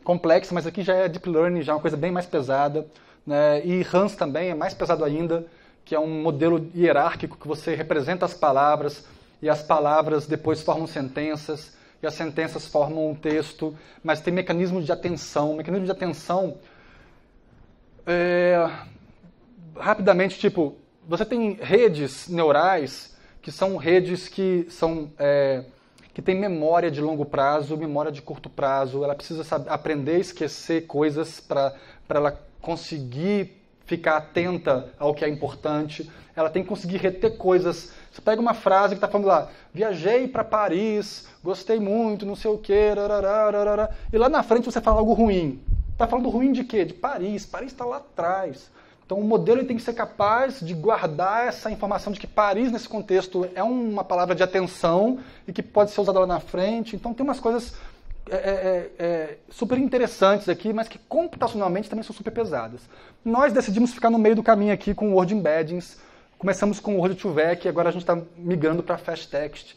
complexa, mas aqui já é Deep Learning, já é uma coisa bem mais pesada, né? E Hans também é mais pesado ainda, que é um modelo hierárquico que você representa as palavras, e as palavras depois formam sentenças, e as sentenças formam um texto, mas tem mecanismos de atenção. Mecanismo de atenção, rapidamente, tipo, você tem redes neurais, que são redes que têm memória de longo prazo, memória de curto prazo. Ela precisa aprender a esquecer coisas para ela conseguir ficar atenta ao que é importante. Ela tem que conseguir reter coisas. Você pega uma frase que está falando lá, viajei para Paris, gostei muito, não sei o quê, e lá na frente você fala algo ruim. Está falando ruim de quê? De Paris. Paris está lá atrás. Então o modelo ele tem que ser capaz de guardar essa informação de que Paris, nesse contexto, é uma palavra de atenção e que pode ser usada lá na frente. Então tem umas coisas super interessantes aqui, mas que computacionalmente também são super pesadas. Nós decidimos ficar no meio do caminho aqui com o Word Embeddings. Começamos com o Word2Vec, agora a gente está migrando para Fast Text,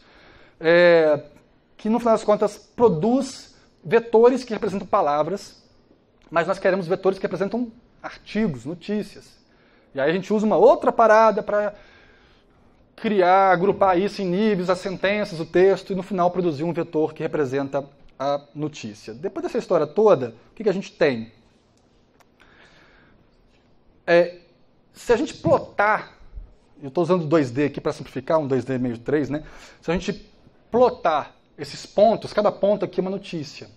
que no final das contas produz vetores que representam palavras, mas nós queremos vetores que representam artigos, notícias. E aí a gente usa uma outra parada para criar, agrupar isso em níveis, as sentenças, o texto, e no final produzir um vetor que representa a notícia. Depois dessa história toda, o que a gente tem? Se a gente plotar, eu estou usando 2D aqui para simplificar, um 2D meio 3, né? Se a gente plotar esses pontos, cada ponto aqui é uma notícia.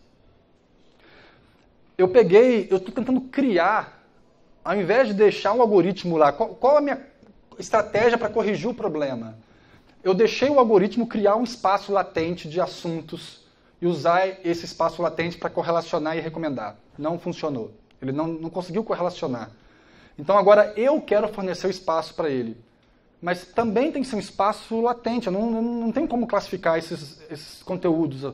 Eu estou tentando criar, ao invés de deixar um algoritmo lá, qual a minha estratégia para corrigir o problema? Eu deixei o algoritmo criar um espaço latente de assuntos e usar esse espaço latente para correlacionar e recomendar. Não funcionou. Ele não conseguiu correlacionar. Então agora eu quero fornecer o espaço para ele. Mas também tem que ser um espaço latente. Eu não tenho como classificar esses conteúdos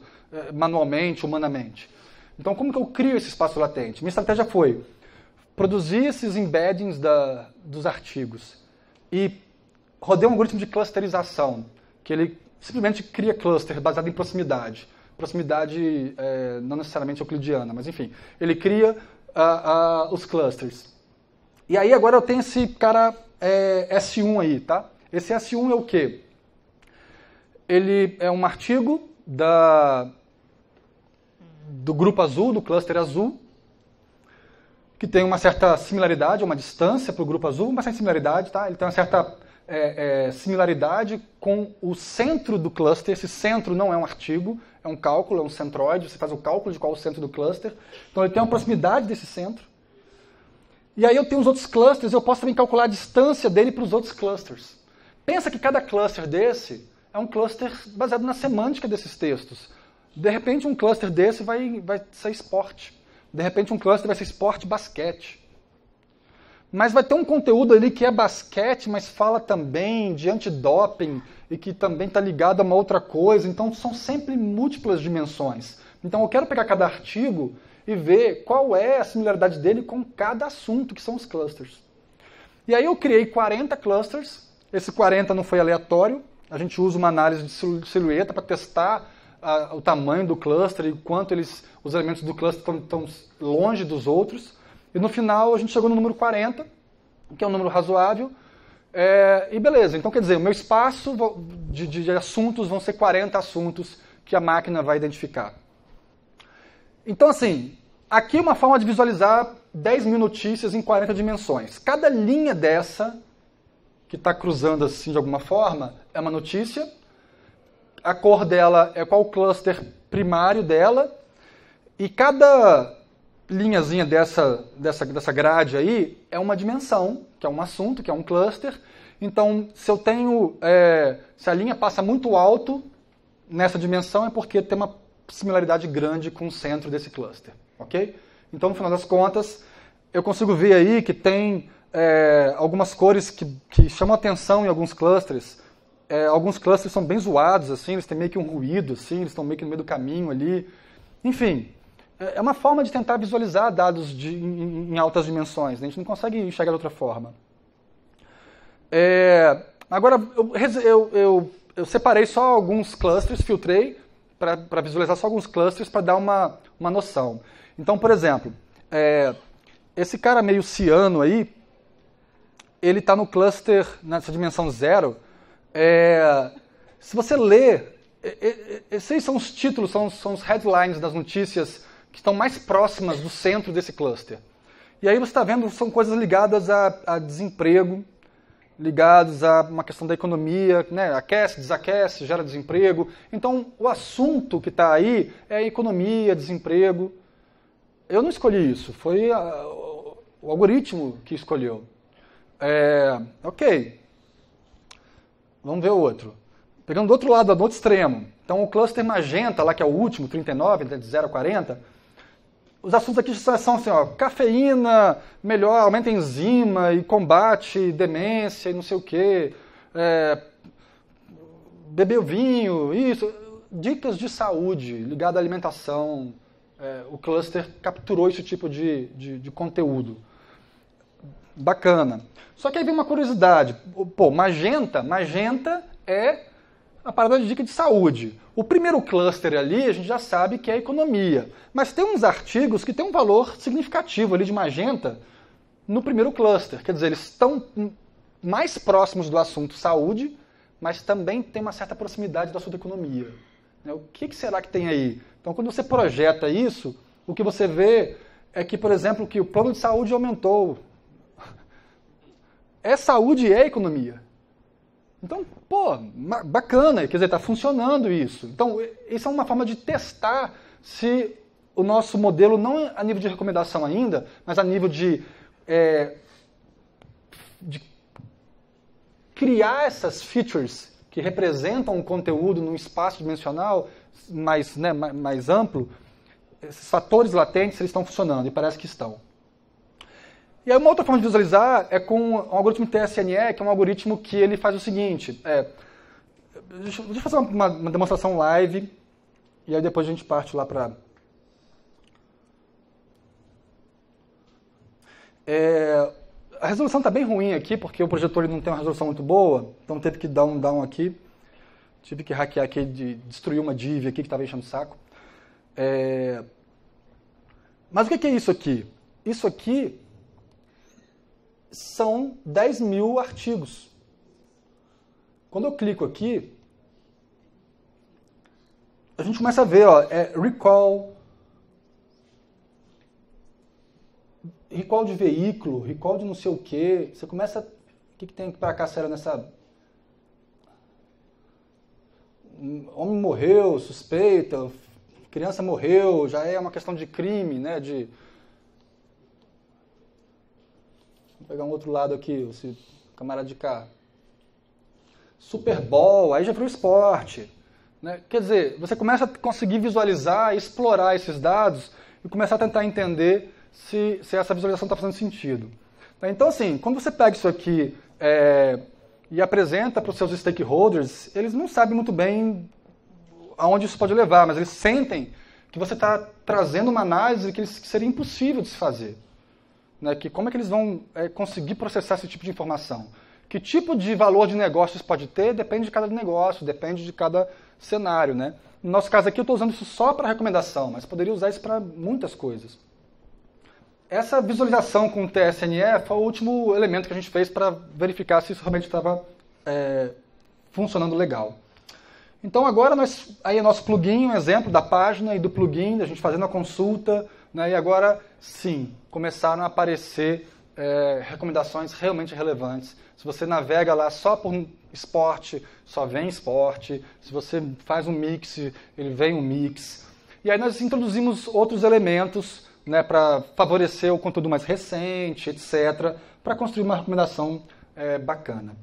manualmente, humanamente. Então como que eu crio esse espaço latente? Minha estratégia foi produzir esses embeddings dos artigos e rodei um algoritmo de clusterização, que ele simplesmente cria cluster baseado em proximidade. Proximidade não necessariamente euclidiana, mas enfim. Ele cria os clusters. E aí agora eu tenho esse cara S1 aí, tá? Esse S1 é o quê? Ele é um artigo do grupo azul, do cluster azul, que tem uma certa similaridade, uma distância para o grupo azul, mas sem similaridade, tá? Ele tem uma certa similaridade com o centro do cluster. Esse centro não é um artigo, é um cálculo, é um centroide, você faz o cálculo de qual é o centro do cluster. Então ele tem uma proximidade desse centro. E aí eu tenho os outros clusters, eu posso também calcular a distância dele para os outros clusters. Pensa que cada cluster desse é um cluster baseado na semântica desses textos. De repente um cluster desse vai ser esporte. De repente um cluster vai ser esporte basquete. Mas vai ter um conteúdo ali que é basquete, mas fala também de antidoping e que também está ligado a uma outra coisa. Então são sempre múltiplas dimensões. Então eu quero pegar cada artigo e ver qual é a similaridade dele com cada assunto, que são os clusters. E aí eu criei 40 clusters. Esse 40 não foi aleatório. A gente usa uma análise de silhueta para testar o tamanho do cluster e quanto os elementos do cluster estão longe dos outros. E no final a gente chegou no número 40, que é um número razoável, e beleza. Então quer dizer, o meu espaço de assuntos vão ser 40 assuntos que a máquina vai identificar. Então assim, aqui é uma forma de visualizar 10 mil notícias em 40 dimensões. Cada linha dessa, que está cruzando assim de alguma forma, é uma notícia. A cor dela é qual o cluster primário dela. E cada linhazinha dessa grade aí é uma dimensão, que é um assunto, que é um cluster. Então, se eu tenho, se a linha passa muito alto nessa dimensão, é porque tem uma similaridade grande com o centro desse cluster, ok? Então, no final das contas, eu consigo ver aí que tem algumas cores que chamam atenção em alguns clusters. Alguns clusters são bem zoados, assim, eles têm meio que um ruído, assim, eles estão meio que no meio do caminho ali. Enfim, é uma forma de tentar visualizar dados em altas dimensões, né? A gente não consegue enxergar de outra forma. Agora, eu separei só alguns clusters, filtrei para visualizar só alguns clusters para dar uma noção. Então, por exemplo, esse cara meio ciano aí, ele está no cluster, nessa dimensão 0. Se você ler, esses são os títulos, são os headlines das notícias que estão mais próximas do centro desse cluster. E aí você está vendo, são coisas ligadas a desemprego, ligadas a uma questão da economia, né? Aquece, desaquece, gera desemprego. Então, o assunto que está aí é economia, desemprego. Eu não escolhi isso, foi o algoritmo que escolheu. Ok. Vamos ver o outro. Pegando do outro lado, do outro extremo. Então, o cluster magenta, lá que é o último, 39, de 0 a 40, os assuntos aqui são assim, ó, cafeína, melhor, aumenta a enzima e combate demência e não sei o quê, beber vinho, isso, dicas de saúde ligadas à alimentação. O cluster capturou esse tipo de conteúdo. Bacana. Só que aí vem uma curiosidade. Pô, magenta é a parada de dica de saúde. O primeiro cluster ali, a gente já sabe que é economia. Mas tem uns artigos que tem um valor significativo ali de magenta no primeiro cluster. Quer dizer, eles estão mais próximos do assunto saúde, mas também tem uma certa proximidade do assunto economia. O que será que tem aí? Então, quando você projeta isso, o que você vê é que, por exemplo, que o plano de saúde aumentou. Saúde e economia. Então, pô, bacana, quer dizer, está funcionando isso. Então, isso é uma forma de testar se o nosso modelo, não a nível de recomendação ainda, mas a nível de criar essas features que representam o conteúdo num espaço dimensional mais amplo, esses fatores latentes, eles estão funcionando, e parece que estão. E aí uma outra forma de visualizar é com um algoritmo TSNE, que é um algoritmo que ele faz o seguinte. Deixa eu fazer uma demonstração live, e aí depois a gente parte lá para... A resolução está bem ruim aqui, porque o projetor não tem uma resolução muito boa, então teve que dar um down aqui. Tive que hackear aqui, destruir uma div aqui que estava enchendo o saco. Mas o que é isso aqui? Isso aqui são 10 mil artigos. Quando eu clico aqui, a gente começa a ver, ó, recall de veículo, recall de não sei o quê. Você começa... O que tem para cá, será nessa... Homem morreu, suspeita, criança morreu, já é uma questão de crime, né? Vou pegar um outro lado aqui, esse camarada de cá. Super Bowl, aí já virou esporte. Né? Quer dizer, você começa a conseguir visualizar, explorar esses dados e começar a tentar entender se essa visualização está fazendo sentido. Então, assim, quando você pega isso aqui e apresenta para os seus stakeholders, eles não sabem muito bem aonde isso pode levar, mas eles sentem que você está trazendo uma análise que seria impossível de se fazer. Né? Que como é que eles vão conseguir processar esse tipo de informação? Que tipo de valor de negócio isso pode ter? Depende de cada negócio, depende de cada cenário. Né? No nosso caso aqui, eu estou usando isso só para recomendação, mas poderia usar isso para muitas coisas. essa visualização com o TSNE foi o último elemento que a gente fez para verificar se isso realmente estava funcionando legal. Então agora aí é nosso plugin, um exemplo da página e do plugin, da gente fazendo a consulta, né, e agora sim, começaram a aparecer recomendações realmente relevantes. Se você navega lá só por esporte, só vem esporte. Se você faz um mix, ele vem um mix. E aí nós introduzimos outros elementos, né, para favorecer o conteúdo mais recente, etc., para construir uma recomendação bacana.